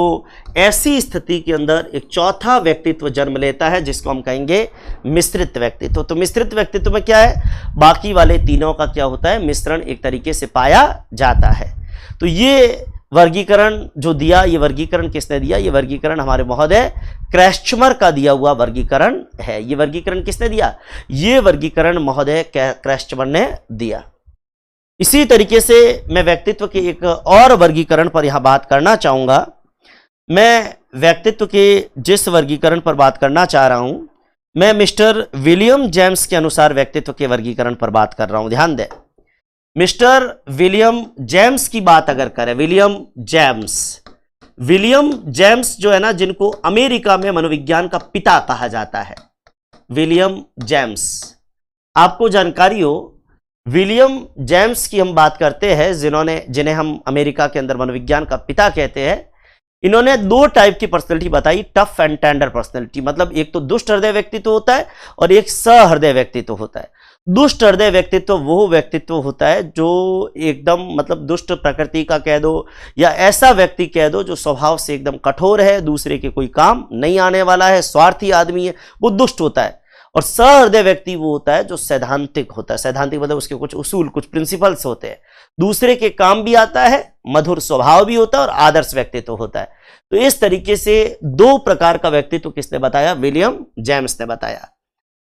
ऐसी स्थिति के अंदर एक चौथा व्यक्तित्व जन्म लेता है जिसको हम कहेंगे मिश्रित व्यक्तित्व। तो मिश्रित व्यक्तित्व में क्या है, बाकी वाले तीनों का क्या होता है, मिश्रण एक तरीके से पाया जाता है। तो ये वर्गीकरण जो दिया, ये वर्गीकरण किसने दिया, ये वर्गीकरण हमारे महोदय क्रैस्चमर का दिया हुआ वर्गीकरण है। ये वर्गीकरण किसने दिया, ये वर्गीकरण महोदय क्रैस्चमर ने दिया। इसी तरीके से मैं व्यक्तित्व के एक और वर्गीकरण पर यहां बात करना चाहूंगा। मैं व्यक्तित्व के जिस वर्गीकरण पर बात करना चाह रहा हूं, मैं मिस्टर विलियम जेम्स के अनुसार व्यक्तित्व के वर्गीकरण पर बात कर रहा हूं। ध्यान दें, मिस्टर विलियम जेम्स की बात अगर करें, विलियम जेम्स जो है ना, जिनको अमेरिका में मनोविज्ञान का पिता कहा जाता है, विलियम जेम्स, आपको जानकारी हो, विलियम जेम्स की हम बात करते हैं, जिन्हें हम अमेरिका के अंदर मनोविज्ञान का पिता कहते हैं। इन्होंने दो टाइप की पर्सनैलिटी बताई, टफ एंड टेंडर पर्सनैलिटी, मतलब एक तो दुष्ट हृदय व्यक्तित्व होता है और एक सहृदय व्यक्तित्व होता है। दुष्ट हृदय व्यक्तित्व वो व्यक्तित्व होता है जो एकदम मतलब दुष्ट प्रकृति का कह दो या ऐसा व्यक्ति कह दो जो स्वभाव से एकदम कठोर है, दूसरे के कोई काम नहीं आने वाला है, स्वार्थी आदमी है, वो दुष्ट होता है। और सहृदय व्यक्ति वो होता है जो सैद्धांतिक होता है, सैद्धांतिक मतलब उसके कुछ उसूल, कुछ प्रिंसिपल्स होते हैं, दूसरे के काम भी आता है, मधुर स्वभाव भी होता है और आदर्श व्यक्तित्व होता है। तो इस तरीके से दो प्रकार का व्यक्तित्व किसने बताया, विलियम जेम्स ने बताया।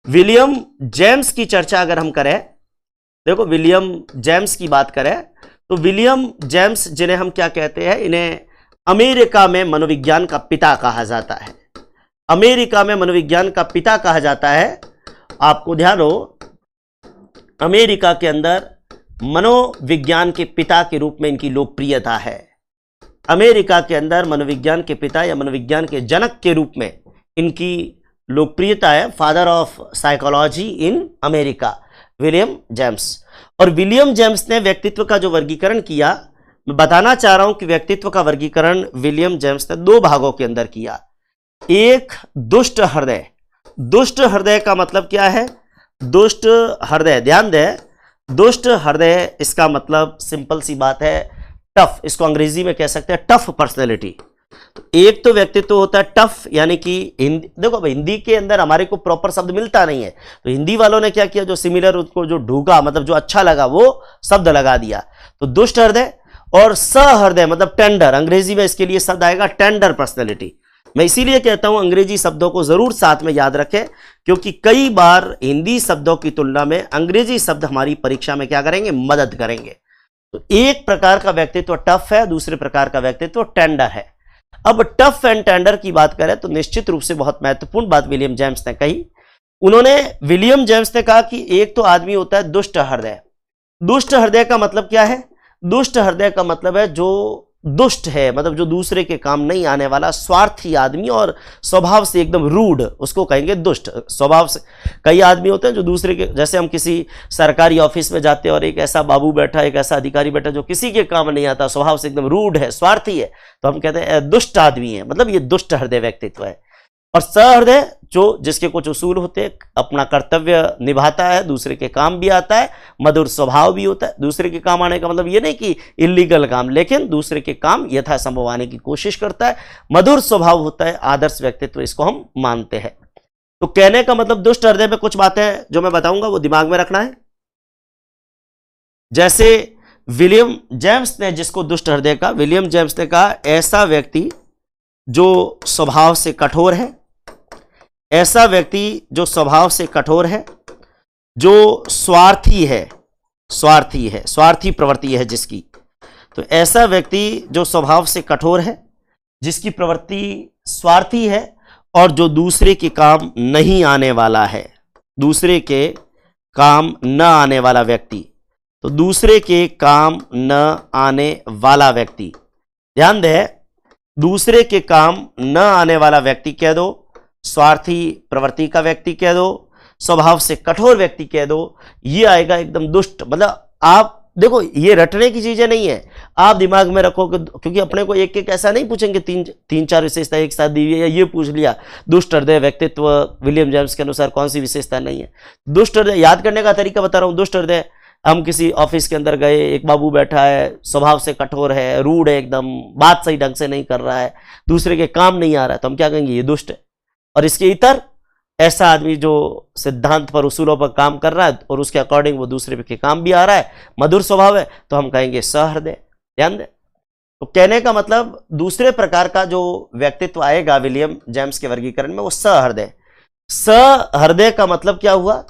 विलियम जेम्स की चर्चा अगर हम करें, देखो विलियम जेम्स की बात करें तो विलियम जेम्स, जिन्हें हम क्या कहते हैं, इन्हें अमेरिका में मनोविज्ञान का पिता कहा जाता है, अमेरिका में मनोविज्ञान का पिता कहा जाता है। आपको ध्यान हो, अमेरिका के अंदर मनोविज्ञान के पिता के रूप में इनकी लोकप्रियता है। अमेरिका के अंदर मनोविज्ञान के पिता या मनोविज्ञान के जनक के रूप में इनकी लोकप्रियता है, father of psychology in America, William James. और विलियम जेम्स ने व्यक्तित्व का जो वर्गीकरण किया, मैं बताना चाह रहा हूं कि व्यक्तित्व का वर्गीकरण विलियम जेम्स ने दो भागों के अंदर किया। एक दुष्ट हृदय, दुष्ट हृदय का मतलब क्या है, दुष्ट हृदय, ध्यान दें, दुष्ट हृदय इसका मतलब सिंपल सी बात है टफ, इसको अंग्रेजी में कह सकते हैं टफ पर्सनैलिटी। तो एक तो व्यक्तित्व होता है टफ, यानी कि हिंदी, देखो हिंदी के अंदर हमारे को प्रॉपर शब्द मिलता नहीं है, तो हिंदी वालों ने क्या किया, जो सिमिलर उसको जो ढूंढा, मतलब जो अच्छा लगा वो शब्द लगा दिया। तो दुष्ट हृदय और सहृदय मतलब टेंडर, अंग्रेजी में इसके लिए शब्द आएगा टेंडर पर्सनैलिटी। मैं इसीलिए कहता हूं अंग्रेजी शब्दों को जरूर साथ में याद रखें, क्योंकि कई बार हिंदी शब्दों की तुलना में अंग्रेजी शब्द हमारी परीक्षा में क्या करेंगे, मदद करेंगे। तो एक प्रकार का व्यक्तित्व टफ है, दूसरे प्रकार का व्यक्तित्व टेंडर है। अब टफ एंड टेंडर की बात करें तो निश्चित रूप से बहुत महत्वपूर्ण बात विलियम जेम्स ने कही। विलियम जेम्स ने कहा कि एक तो आदमी होता है दुष्ट हृदय। दुष्ट हृदय का मतलब क्या है? दुष्ट हृदय का मतलब है जो दुष्ट है, मतलब जो दूसरे के काम नहीं आने वाला, स्वार्थी आदमी और स्वभाव से एकदम रूड, उसको कहेंगे दुष्ट। स्वभाव से कई आदमी होते हैं जो दूसरे के, जैसे हम किसी सरकारी ऑफिस में जाते हैं और एक ऐसा बाबू बैठा, एक ऐसा अधिकारी बैठा जो किसी के काम नहीं आता, स्वभाव से एकदम रूड है, स्वार्थी है, तो हम कहते हैं दुष्ट आदमी है, मतलब ये दुष्ट हृदय व्यक्तित्व है। और सहृदय जो जिसके कुछ उसूल होते हैं, अपना कर्तव्य निभाता है, दूसरे के काम भी आता है, मधुर स्वभाव भी होता है। दूसरे के काम आने का मतलब ये नहीं कि इलीगल काम, लेकिन दूसरे के काम यथासंभव आने की कोशिश करता है, मधुर स्वभाव होता है, आदर्श व्यक्तित्व, इसको हम मानते हैं। तो कहने का मतलब दुष्ट हृदय में कुछ बातें जो मैं बताऊंगा वो दिमाग में रखना है। जैसे विलियम जेम्स ने जिसको दुष्ट हृदय का, विलियम जेम्स ने कहा ऐसा व्यक्ति जो स्वभाव से कठोर है, ऐसा व्यक्ति जो स्वभाव से कठोर है, जो स्वार्थी है, स्वार्थी प्रवृत्ति है जिसकी, तो ऐसा व्यक्ति जो स्वभाव से कठोर है, जिसकी प्रवृत्ति स्वार्थी है और जो दूसरे के काम नहीं आने वाला है, दूसरे के काम न आने वाला व्यक्ति, तो दूसरे के काम न आने वाला व्यक्ति, ध्यान दे, दूसरे के काम न आने वाला व्यक्ति कह दो, स्वार्थी प्रवृत्ति का व्यक्ति कह दो, स्वभाव से कठोर व्यक्ति कह दो, ये आएगा एकदम दुष्ट। मतलब आप देखो ये रटने की चीजें नहीं है, आप दिमाग में रखो, क्योंकि अपने को एक एक ऐसा नहीं पूछेंगे तीन चार विशेषता एक साथ दी हुई है, ये पूछ लिया दुष्ट हृदय व्यक्तित्व विलियम जेम्स के अनुसार कौन सी विशेषता नहीं है। दुष्ट हृदय याद करने का तरीका बता रहा हूं। दुष्ट हृदय, हम किसी ऑफिस के अंदर गए, एक बाबू बैठा है, स्वभाव से कठोर है, रूड है, एकदम बात सही ढंग से नहीं कर रहा है, दूसरे के काम नहीं आ रहा है, तो हम क्या कहेंगे ये दुष्ट है। और इसके इतर ऐसा आदमी जो सिद्धांत पर, उसूलों पर काम कर रहा है और उसके अकॉर्डिंग वो दूसरे के काम भी आ रहा है, मधुर स्वभाव है, तो हम कहेंगे सहृदय। ध्यान दे, तो कहने का मतलब दूसरे प्रकार का जो व्यक्तित्व आएगा विलियम जेम्स के वर्गीकरण में वो सहृदय। सहृदय का मतलब क्या हुआ?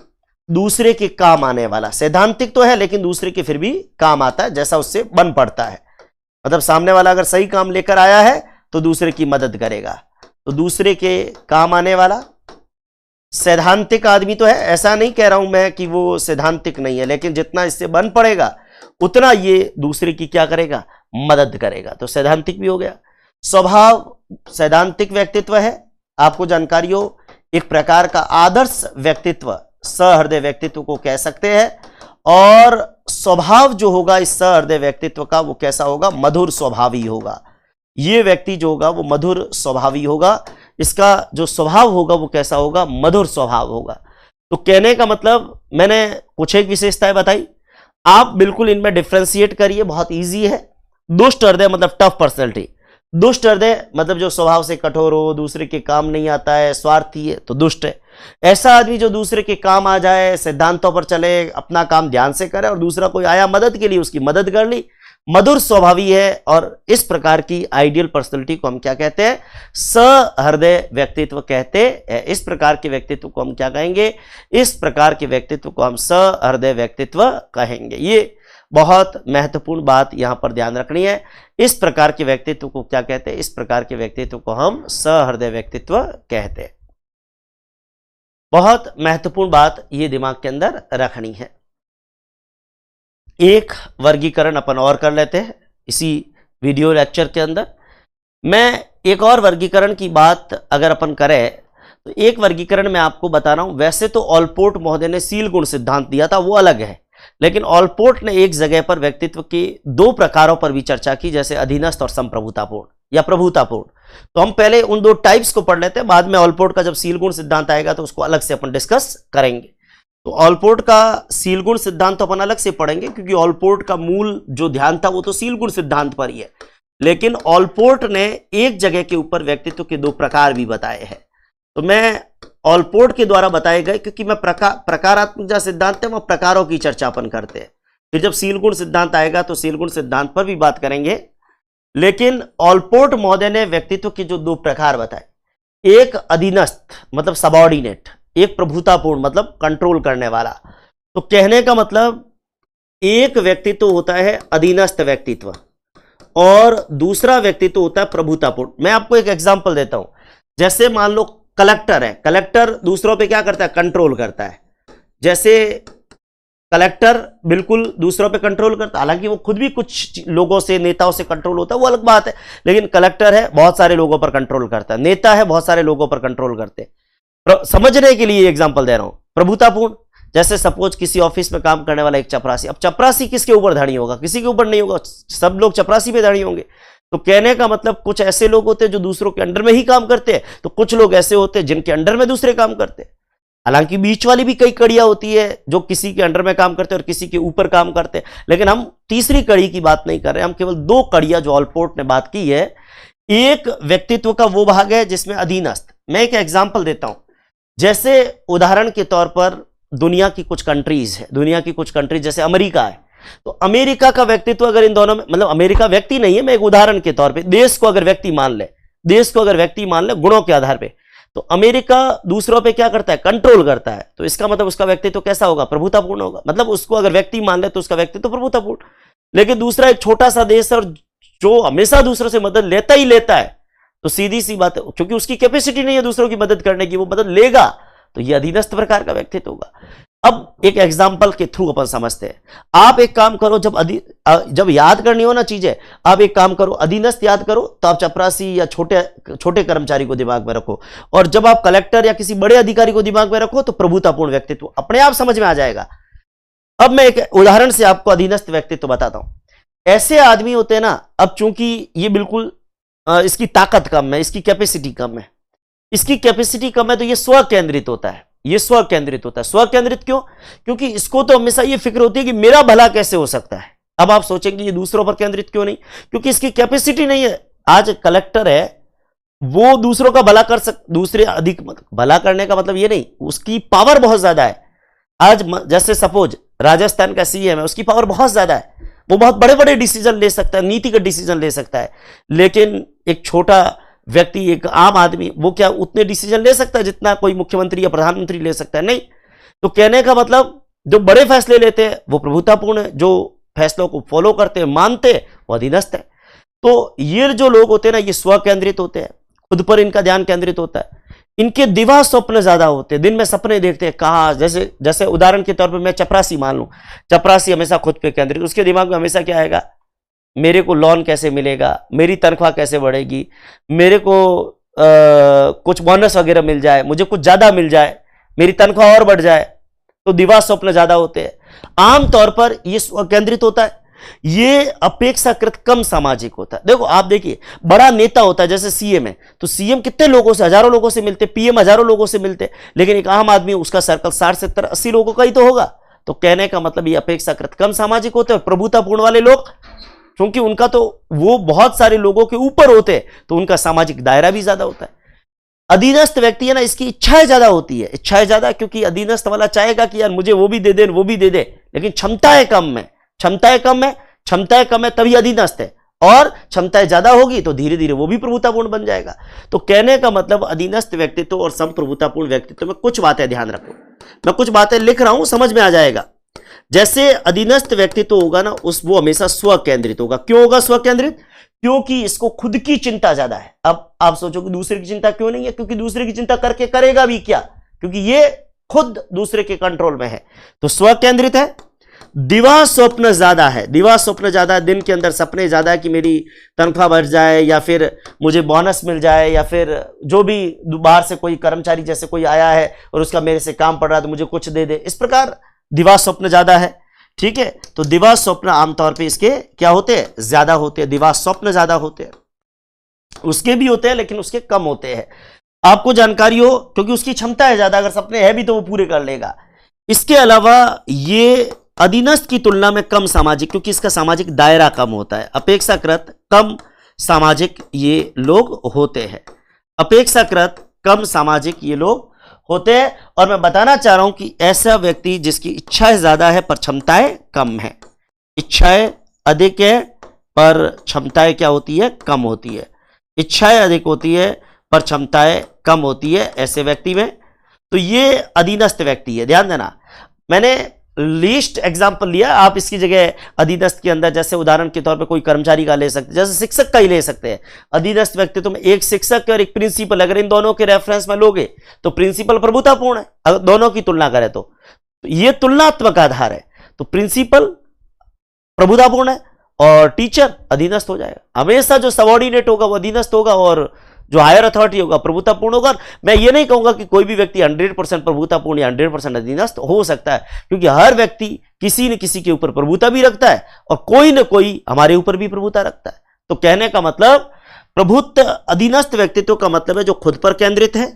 दूसरे के काम आने वाला। सैद्धांतिक तो है लेकिन दूसरे के फिर भी काम आता है, जैसा उससे बन पड़ता है। मतलब सामने वाला अगर सही काम लेकर आया है तो दूसरे की मदद करेगा, तो दूसरे के काम आने वाला सैद्धांतिक आदमी तो है। ऐसा नहीं कह रहा हूं मैं कि वो सैद्धांतिक नहीं है, लेकिन जितना इससे बन पड़ेगा उतना ये दूसरे की क्या करेगा? मदद करेगा, तो सैद्धांतिक भी हो गया। स्वभाव सैद्धांतिक व्यक्तित्व है, आपको जानकारी हो, एक प्रकार का आदर्श व्यक्तित्व सहृदय व्यक्तित्व को कह सकते हैं। और स्वभाव जो होगा इस सहृदय व्यक्तित्व का वो कैसा होगा? मधुर स्वभावी होगा। ये व्यक्ति जो होगा वो मधुर स्वभावी होगा, इसका जो स्वभाव होगा वो कैसा होगा? मधुर स्वभाव होगा। तो कहने का मतलब मैंने कुछ एक विशेषताएं बताई, आप बिल्कुल इनमें डिफ्रेंशिएट करिए, बहुत इजी है। दुष्ट हृदय मतलब टफ पर्सनैलिटी, दुष्ट हृदय मतलब जो स्वभाव से कठोर हो, दूसरे के काम नहीं आता है, स्वार्थी है, तो दुष्ट है। ऐसा आदमी जो दूसरे के काम आ जाए, सिद्धांतों पर चले, अपना काम ध्यान से करे और दूसरा कोई आया मदद के लिए उसकी मदद कर ली, मधुर स्वभावी है। और इस प्रकार की आइडियल पर्सनैलिटी को हम क्या कहते हैं? सहृदय व्यक्तित्व कहते हैं। इस प्रकार के व्यक्तित्व को हम क्या कहेंगे? इस प्रकार के व्यक्तित्व को हम सहृदय व्यक्तित्व कहेंगे। ये बहुत महत्वपूर्ण बात यहां पर ध्यान रखनी है। इस प्रकार के व्यक्तित्व को क्या कहते हैं? इस प्रकार के व्यक्तित्व को हम सहृदय व्यक्तित्व कहते हैं। बहुत महत्वपूर्ण बात ये दिमाग के अंदर रखनी है। एक वर्गीकरण अपन और कर लेते हैं इसी वीडियो लेक्चर के अंदर। मैं एक और वर्गीकरण की बात अगर अपन करें तो एक वर्गीकरण मैं आपको बता रहा हूं। वैसे तो ऑलपोर्ट महोदय ने सील गुण सिद्धांत दिया था, वो अलग है, लेकिन ऑलपोर्ट ने एक जगह पर व्यक्तित्व के दो प्रकारों पर भी चर्चा की, जैसे अधीनस्थ और संप्रभुतापूर्ण या प्रभुतापूर्ण। तो हम पहले उन दो टाइप्स को पढ़ लेते हैं, बाद में ऑलपोर्ट का जब सील गुण सिद्धांत आएगा तो उसको अलग से अपन डिस्कस करेंगे। तो ऑलपोर्ट का सील गुण सिद्धांत तो अपन अलग से पढ़ेंगे, क्योंकि ऑलपोर्ट का मूल जो ध्यान था वो तो सील गुण सिद्धांत पर ही है। लेकिन ऑलपोर्ट ने एक जगह के ऊपर व्यक्तित्व के दो प्रकार भी बताए हैं, तो मैं ऑलपोर्ट के द्वारा बताए गए, क्योंकि मैं प्रकारात्मक जो सिद्धांत है वह प्रकारों की चर्चा अपन करते हैं। फिर जब सील गुण सिद्धांत आएगा तो सील गुण सिद्धांत पर भी बात करेंगे। लेकिन ऑलपोर्ट महोदय ने व्यक्तित्व के जो दो प्रकार बताए, एक अधीनस्थ मतलब सबऑर्डिनेट, एक प्रभुतापूर्ण मतलब कंट्रोल करने वाला। तो कहने का मतलब एक व्यक्तित्व होता है अधीनस्थ व्यक्तित्व और दूसरा व्यक्तित्व होता है प्रभुतापूर्ण। मैं आपको एक एग्जांपल देता हूं, जैसे मान लो कलेक्टर है, कलेक्टर दूसरों पे क्या करता है, कंट्रोल करता है। जैसे कलेक्टर बिल्कुल दूसरों पे कंट्रोल करता है, हालांकि वो खुद भी कुछ लोगों से, नेताओं से कंट्रोल होता है, वो अलग बात है, लेकिन कलेक्टर है बहुत सारे लोगों पर कंट्रोल करता है, नेता है बहुत सारे लोगों पर कंट्रोल करते हैं। समझने के लिए एग्जांपल दे रहा हूं। प्रभुतापूर्ण, जैसे सपोज किसी ऑफिस में काम करने वाला एक चपरासी, अब चपरासी किसके ऊपर धनी होगा, किसी के ऊपर नहीं होगा, सब लोग चपरासी पे धनी होंगे। तो कहने का मतलब कुछ ऐसे लोग होते हैं जो दूसरों के अंडर में ही काम करते हैं, तो कुछ लोग ऐसे होते हैं जिनके अंडर में दूसरे काम करते हैं। हालांकि बीच वाली भी कई कड़ियां होती है जो किसी के अंडर में काम करते हैं और किसी के ऊपर काम करते हैं, लेकिन हम तीसरी कड़ी की बात नहीं कर रहे, हम केवल दो कड़ियां जो ऑलपोर्ट ने बात की है। एक व्यक्तित्व का वो भाग है जिसमें अधीनस्थ। मैं एक एग्जांपल देता हूं, जैसे उदाहरण के तौर पर दुनिया की कुछ कंट्रीज है, दुनिया की कुछ कंट्रीज जैसे अमेरिका है, तो अमेरिका का व्यक्तित्व अगर इन दोनों में, मतलब अमेरिका व्यक्ति नहीं है, मैं एक उदाहरण के तौर पे देश को अगर व्यक्ति मान ले, देश को अगर व्यक्ति मान ले गुणों के आधार पे, तो अमेरिका दूसरों पे क्या करता है, कंट्रोल करता है, तो इसका मतलब उसका व्यक्तित्व कैसा होगा, प्रभुतापूर्ण होगा। मतलब उसको अगर व्यक्ति मान ले तो उसका व्यक्तित्व प्रभुतापूर्ण। लेकिन दूसरा एक छोटा सा देश है और जो हमेशा दूसरों से मदद लेता ही लेता है, तो सीधी सी बात है, क्योंकि उसकी कैपेसिटी नहीं है दूसरों की मदद करने की, वो मदद लेगा, तो ये अधीनस्थ प्रकार का व्यक्तित्व होगा। अब एक एग्जाम्पल के थ्रू अपन समझते हैं। आप एक काम करो, जब याद करनी हो ना चीजें, आप एक काम करो, अधीनस्थ याद करो, तो आप चपरासी या छोटे कर्मचारी को दिमाग में रखो, और जब आप कलेक्टर या किसी बड़े अधिकारी को दिमाग में रखो तो प्रभुतापूर्ण व्यक्तित्व अपने आप समझ में आ जाएगा। अब मैं एक उदाहरण से आपको अधीनस्थ व्यक्तित्व बताता हूं। ऐसे आदमी होते हैं ना, अब चूंकि ये बिल्कुल इसकी ताकत कम है, इसकी कैपेसिटी कम है, इसकी कैपेसिटी कम है, तो ये स्व केंद्रित होता है, ये स्व केंद्रित होता है। स्व केंद्रित क्यों? क्योंकि इसको तो हमेशा ये फिक्र होती है कि मेरा भला कैसे हो सकता है। अब आप सोचेंगे ये दूसरों पर केंद्रित क्यों नहीं, क्योंकि इसकी कैपेसिटी नहीं है। आज कलेक्टर है, वो दूसरों का भला कर दूसरे अधिक भला करने का मतलब ये नहीं, उसकी पावर बहुत ज्यादा है। आज जैसे सपोज राजस्थान का सीएम है, उसकी पावर बहुत ज्यादा है, वो बहुत बड़े बड़े डिसीजन ले सकता है, नीतिगत डिसीजन ले सकता है। लेकिन एक छोटा व्यक्ति, एक आम आदमी, वो क्या उतने डिसीजन ले सकता है जितना कोई मुख्यमंत्री या प्रधानमंत्री ले सकता है? नहीं। तो कहने का मतलब जो बड़े फैसले लेते हैं वो प्रभुतापूर्ण है, जो फैसलों को फॉलो करते हैं, मानते हैं, वो अधीनस्थ है। तो ये जो लोग होते हैं ना, ये स्व केंद्रित होते हैं, खुद पर इनका ध्यान केंद्रित होता है, इनके दिवा स्वप्न ज्यादा होते हैं, दिन में सपने देखते हैं कहाँ, जैसे उदाहरण के तौर पर मैं चपरासी मान लूं, चपरासी हमेशा खुद पे केंद्रित, उसके दिमाग में हमेशा क्या आएगा, मेरे को लोन कैसे मिलेगा, मेरी तनख्वाह कैसे बढ़ेगी, मेरे को कुछ बोनस वगैरह मिल जाए, मुझे कुछ ज्यादा मिल जाए, मेरी तनख्वाह और बढ़ जाए, तो दिवा स्वप्न ज्यादा होते हैं। आमतौर पर ये केंद्रित होता है, ये अपेक्षाकृत कम सामाजिक होता है। देखो आप देखिए, बड़ा नेता होता है, जैसे सीएम है, तो सीएम कितने लोगों से, हजारों लोगों से मिलते, पीएम हजारों लोगों से मिलते, लेकिन एक आम आदमी, उसका सर्कल 60 70 80 लोगों का ही तो होगा। तो कहने का मतलब ये अपेक्षाकृत कम सामाजिक होते हैं। प्रभुतापूर्ण वाले लोग, क्योंकि उनका तो वो बहुत सारे लोगों के ऊपर होते हैं, तो उनका सामाजिक दायरा भी ज्यादा होता है। अधीनस्थ व्यक्ति है ना, इसकी इच्छाएं ज्यादा होती है, इच्छाएं ज्यादा, क्योंकि अधीनस्थ वाला चाहेगा कि यार मुझे वो भी दे दे, वो भी दे दे, लेकिन क्षमताएं कम है, क्षमताएं कम है, क्षमताएं कम है, तभी अधीनस्थ है। और क्षमताएं ज्यादा होगी तो धीरे धीरे वो भी प्रभुतापूर्ण बन जाएगा। तो कहने का मतलब अधीनस्थ व्यक्तित्व और संप्रभुतापूर्ण व्यक्तित्व में कुछ बातें ध्यान रखो, मैं कुछ बातें लिख रहा हूं, समझ में आ जाएगा। जैसे अधीनस्थ व्यक्तित्व होगा ना, वो हमेशा स्व केंद्रित होगा। क्यों होगा स्व केंद्रित? क्योंकि इसको खुद की चिंता ज्यादा है। अब आप सोचो कि दूसरे की चिंता क्यों नहीं है, क्योंकि दूसरे की चिंता करके करेगा भी क्या, क्योंकि ये खुद दूसरे के कंट्रोल में है, तो स्व केंद्रित है। दिवा स्वप्न ज्यादा है, दिवा स्वप्न ज्यादा है, दिन के अंदर सपने ज्यादा है कि मेरी तनख्वाह बढ़ जाए, या फिर मुझे बोनस मिल जाए, या फिर जो भी बाहर से कोई कर्मचारी जैसे कोई आया है और उसका मेरे से काम पड़ रहा है तो मुझे कुछ दे दे, इस प्रकार दिवा स्वप्न ज्यादा है। ठीक है, तो दिवा स्वप्न आमतौर पे इसके क्या होते हैं, ज्यादा होते हैं, दिवा स्वप्न ज्यादा होते हैं। उसके भी होते हैं लेकिन उसके कम होते हैं, आपको जानकारी हो, क्योंकि उसकी क्षमता है ज्यादा, अगर सपने है भी तो वो पूरे कर लेगा। इसके अलावा ये अधीनस्थ की तुलना में कम सामाजिक, क्योंकि इसका सामाजिक दायरा कम होता है, अपेक्षाकृत कम सामाजिक ये लोग होते हैं, अपेक्षाकृत कम सामाजिक ये लोग होते हैं। और मैं बताना चाह रहा हूं कि ऐसा व्यक्ति जिसकी इच्छाएं ज्यादा है पर क्षमताएं कम है, इच्छाएं अधिक है पर क्षमताएं क्या होती है, कम होती है, इच्छाएं अधिक होती है पर क्षमताएं कम होती है ऐसे व्यक्ति में, तो ये अधीनस्थ व्यक्ति है। ध्यान देना, मैंने लीस्ट एग्जाम्पल लिया, आप इसकी जगह अधीनस्थ के अंदर जैसे उदाहरण के तौर पे कोई कर्मचारी का ले सकते हैं, जैसे शिक्षक का ही ले सकते हैं। अधीनस्थ व्यक्तित्व में एक शिक्षक और एक प्रिंसिपल, अगर इन दोनों के रेफरेंस में लोगे तो प्रिंसिपल प्रभुतापूर्ण है, अगर दोनों की तुलना करें तो ये तुलनात्मक आधार है। तो प्रिंसिपल प्रभुतापूर्ण है और टीचर अधीनस्थ हो जाएगा। हमेशा जो सबऑर्डिनेट होगा वो अधीनस्थ होगा और जो हायर अथॉरिटी होगा प्रभुतापूर्ण होगा। मैं ये नहीं कहूंगा कि कोई भी व्यक्ति 100% प्रभुतापूर्ण या 100% अधीनस्थ हो सकता है, क्योंकि हर व्यक्ति किसी न किसी के ऊपर प्रभुता भी रखता है और कोई न कोई हमारे ऊपर भी प्रभुता रखता है। तो कहने का मतलब प्रभुत्व अधीनस्थ व्यक्तित्व का मतलब है जो खुद पर केंद्रित है,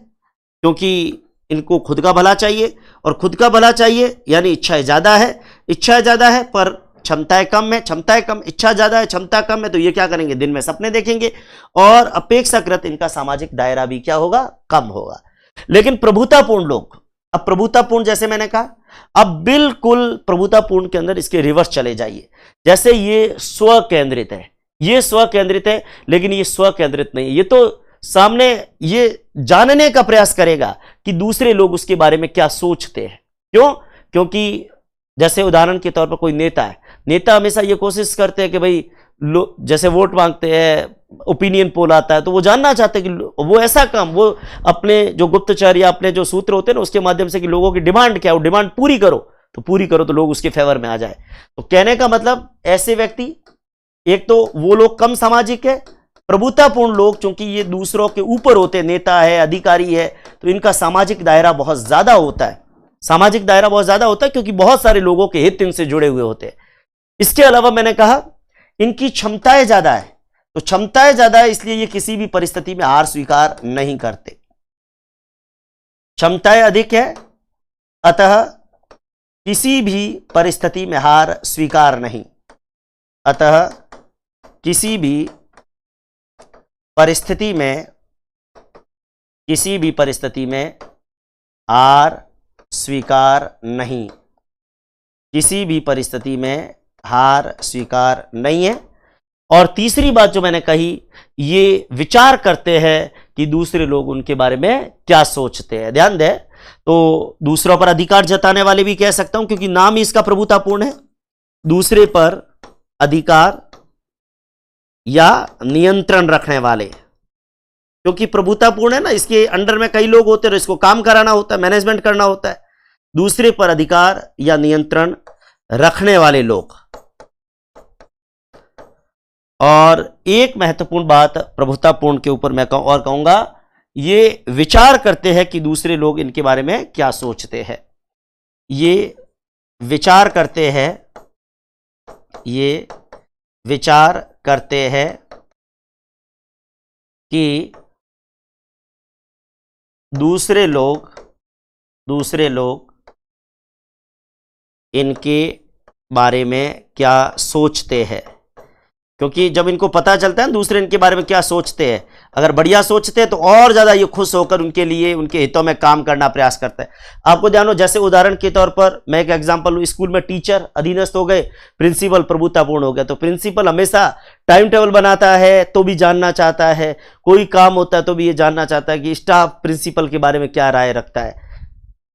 क्योंकि इनको खुद का भला चाहिए, और खुद का भला चाहिए यानी इच्छाएं ज्यादा है, इच्छाएं ज्यादा है पर क्षमताएं कम है, क्षमताएं कम, इच्छा ज्यादा है, क्षमता कम है, तो ये क्या करेंगे, दिन में सपने देखेंगे और अपेक्षाकृत इनका सामाजिक दायरा भी क्या होगा, कम होगा। लेकिन प्रभुतापूर्ण लोग, अब प्रभुतापूर्ण जैसे मैंने कहा, अब बिल्कुल प्रभुतापूर्ण के अंदर इसके रिवर्स चले जाइए। जैसे ये स्व केंद्रित है, ये स्व केंद्रित है, लेकिन ये स्व केंद्रित नहीं है, ये तो सामने ये जानने का प्रयास करेगा कि दूसरे लोग उसके बारे में क्या सोचते हैं। क्यों? क्योंकि जैसे उदाहरण के तौर पर कोई नेता है, नेता हमेशा ये कोशिश करते हैं कि भाई जैसे वोट मांगते हैं, ओपिनियन पोल आता है, तो वो जानना चाहते हैं कि वो ऐसा काम, वो अपने जो गुप्तचर या अपने जो सूत्र होते हैं ना उसके माध्यम से कि लोगों की डिमांड क्या है, वो डिमांड पूरी करो, तो पूरी करो तो लोग उसके फेवर में आ जाए। तो कहने का मतलब ऐसे व्यक्ति, एक तो वो लोग कम सामाजिक है, प्रभुतापूर्ण लोग चूंकि ये दूसरों के ऊपर होते, नेता है, अधिकारी है, तो इनका सामाजिक दायरा बहुत ज्यादा होता है, सामाजिक दायरा बहुत ज्यादा होता है, क्योंकि बहुत सारे लोगों के हित इनसे जुड़े हुए होते हैं। इसके अलावा मैंने कहा इनकी क्षमताएं ज्यादा है, तो क्षमताएं ज्यादा है इसलिए ये किसी भी परिस्थिति में हार स्वीकार नहीं करते। क्षमताएं अधिक है, अतः किसी भी परिस्थिति में हार स्वीकार नहीं, अतः किसी भी परिस्थिति में, किसी भी परिस्थिति में हार स्वीकार नहीं, किसी भी परिस्थिति में हार स्वीकार नहीं है। और तीसरी बात जो मैंने कही, ये विचार करते हैं कि दूसरे लोग उनके बारे में क्या सोचते हैं। ध्यान दें, तो दूसरों पर अधिकार जताने वाले भी कह सकता हूं, क्योंकि नाम ही इसका प्रभुतापूर्ण है, दूसरे पर अधिकार या नियंत्रण रखने वाले, क्योंकि प्रभुतापूर्ण है ना, इसके अंडर में कई लोग होते हैं, इसको काम कराना होता है, मैनेजमेंट करना होता है। दूसरे पर अधिकार या नियंत्रण रखने वाले लोग। और एक महत्वपूर्ण बात प्रभुतापूर्ण के ऊपर मैं और कहूंगा, ये विचार करते हैं कि दूसरे लोग इनके बारे में क्या सोचते हैं। ये विचार करते हैं, ये विचार करते हैं कि दूसरे लोग इनके बारे में क्या सोचते हैं। क्योंकि जब इनको पता चलता है दूसरे इनके बारे में क्या सोचते हैं, अगर बढ़िया सोचते हैं तो और ज्यादा ये खुश होकर उनके लिए, उनके हितों में काम करना प्रयास करता है। आपको ध्यान हो, जैसे उदाहरण के तौर पर मैं एक एग्जांपल लूं, स्कूल में टीचर अधीनस्थ हो गए, प्रिंसिपल प्रभुतापूर्ण हो गया। तो प्रिंसिपल हमेशा टाइम टेबल बनाता है तो भी जानना चाहता है, कोई काम होता है तो भी ये जानना चाहता है कि स्टाफ प्रिंसिपल के बारे में क्या राय रखता है।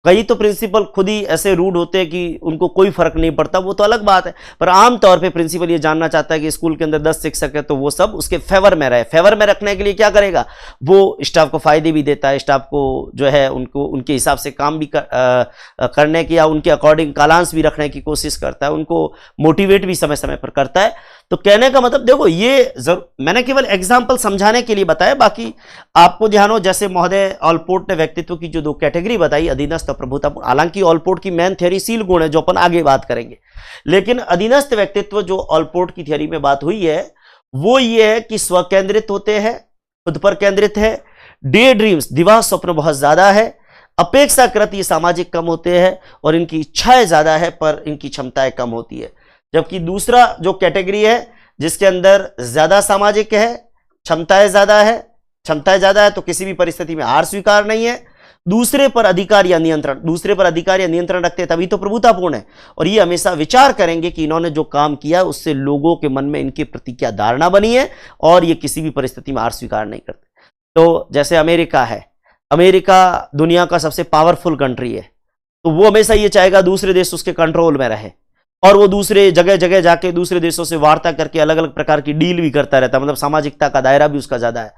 कई तो प्रिंसिपल खुद ही ऐसे रूड होते हैं कि उनको कोई फर्क नहीं पड़ता, वो तो अलग बात है, पर आमतौर पे प्रिंसिपल ये जानना चाहता है कि स्कूल के अंदर 10 शिक्षक है तो वो सब उसके फेवर में रहे। फेवर में रखने के लिए क्या करेगा, वो स्टाफ को फायदे भी देता है, स्टाफ को जो है उनको उनके हिसाब से काम भी करने की या उनके अकॉर्डिंग कालांश भी रखने की कोशिश करता है, उनको मोटिवेट भी समय समय पर करता है। तो कहने का मतलब देखो, ये मैंने केवल एग्जाम्पल समझाने के लिए बताया, बाकी आपको ध्यान हो, जैसे महोदय ऑलपोर्ट ने व्यक्तित्व की जो 2 कैटेगरी बताई, अधीनस्थ और प्रभुतापूर्ण, हालांकि ऑलपोर्ट की मेन थ्योरी शील गुण है जो अपन आगे बात करेंगे, लेकिन अधीनस्थ व्यक्तित्व जो ऑलपोर्ट की थ्योरी में बात हुई है वो ये है कि स्वकेंद्रित होते हैं, खुद पर केंद्रित है, डे ड्रीम्स, दिवा स्वप्न बहुत ज्यादा है, अपेक्षाकृत ये सामाजिक कम होते हैं और इनकी इच्छाएं ज्यादा है पर इनकी क्षमताएं कम होती है। जबकि दूसरा जो कैटेगरी है जिसके अंदर ज्यादा सामाजिक है, क्षमताएं ज्यादा है तो किसी भी परिस्थिति में हार स्वीकार नहीं है, दूसरे पर अधिकार या नियंत्रण रखते हैं तभी तो प्रभुतापूर्ण है। और ये हमेशा विचार करेंगे कि इन्होंने जो काम किया उससे लोगों के मन में इनके प्रति क्या धारणा बनी है, और ये किसी भी परिस्थिति में हार स्वीकार नहीं करते। तो जैसे अमेरिका है, अमेरिका दुनिया का सबसे पावरफुल कंट्री है, तो वो हमेशा ये चाहेगा दूसरे देश उसके कंट्रोल में रहे, और वो दूसरे जगह जगह जाके दूसरे देशों से वार्ता करके अलग अलग प्रकार की डील भी करता रहता है, मतलब सामाजिकता का दायरा भी उसका ज्यादा है।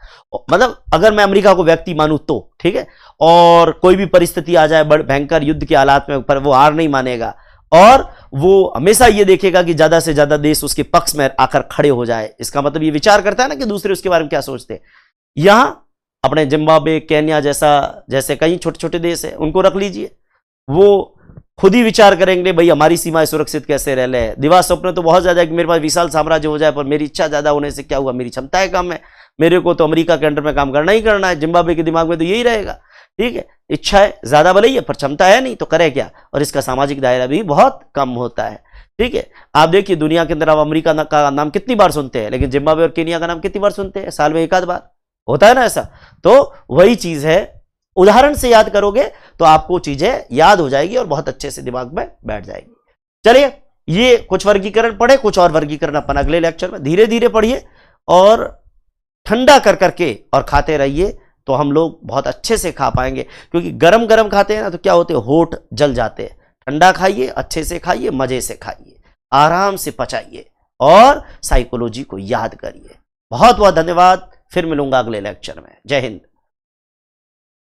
मतलब अगर मैं अमेरिका को व्यक्ति मानूं तो ठीक है, और कोई भी परिस्थिति आ जाए भयंकर युद्ध के हालात में, पर वो हार नहीं मानेगा, और वो हमेशा ये देखेगा कि ज्यादा से ज्यादा देश उसके पक्ष में आकर खड़े हो जाए। इसका मतलब ये विचार करता है ना कि दूसरे उसके बारे में क्या सोचते हैं। यहां अपने जिम्बाब्वे, केन्या जैसे कई छोटे छोटे देश है, उनको रख लीजिए, वो खुद ही विचार करेंगे भाई हमारी सीमाएं सुरक्षित कैसे रह ले। दिवा स्वप्न तो बहुत ज्यादा है कि मेरे पास विशाल साम्राज्य हो जाए, पर मेरी इच्छा ज्यादा होने से क्या हुआ, मेरी क्षमताएं कम है, मेरे को तो अमेरिका के अंडर में काम करना ही करना है। जिम्बाब्वे के दिमाग में तो यही रहेगा, ठीक है, इच्छा है ज्यादा भले ही है पर क्षमता है नहीं, तो करे क्या, और इसका सामाजिक दायरा भी बहुत कम होता है। ठीक है, आप देखिए दुनिया के अंदर आप अमेरिका का नाम कितनी बार सुनते हैं, लेकिन जिम्बाब्वे और केनिया का नाम कितनी बार सुनते हैं, साल में एक आध बार होता है ना ऐसा। तो वही चीज है, उदाहरण से याद करोगे तो आपको चीजें याद हो जाएगी और बहुत अच्छे से दिमाग में बैठ जाएगी। चलिए, ये कुछ वर्गीकरण पढ़े, कुछ और वर्गीकरण अपन अगले लेक्चर में धीरे धीरे पढ़िए और ठंडा कर करके और खाते रहिए, तो हम लोग बहुत अच्छे से खा पाएंगे। क्योंकि गरम गरम खाते हैं ना तो क्या होते हैं, होठ जल जाते हैं। ठंडा खाइए, अच्छे से खाइए, मजे से खाइए, आराम से पचाइए और साइकोलॉजी को याद करिए। बहुत बहुत धन्यवाद, फिर मिलूंगा अगले लेक्चर में। जय हिंद।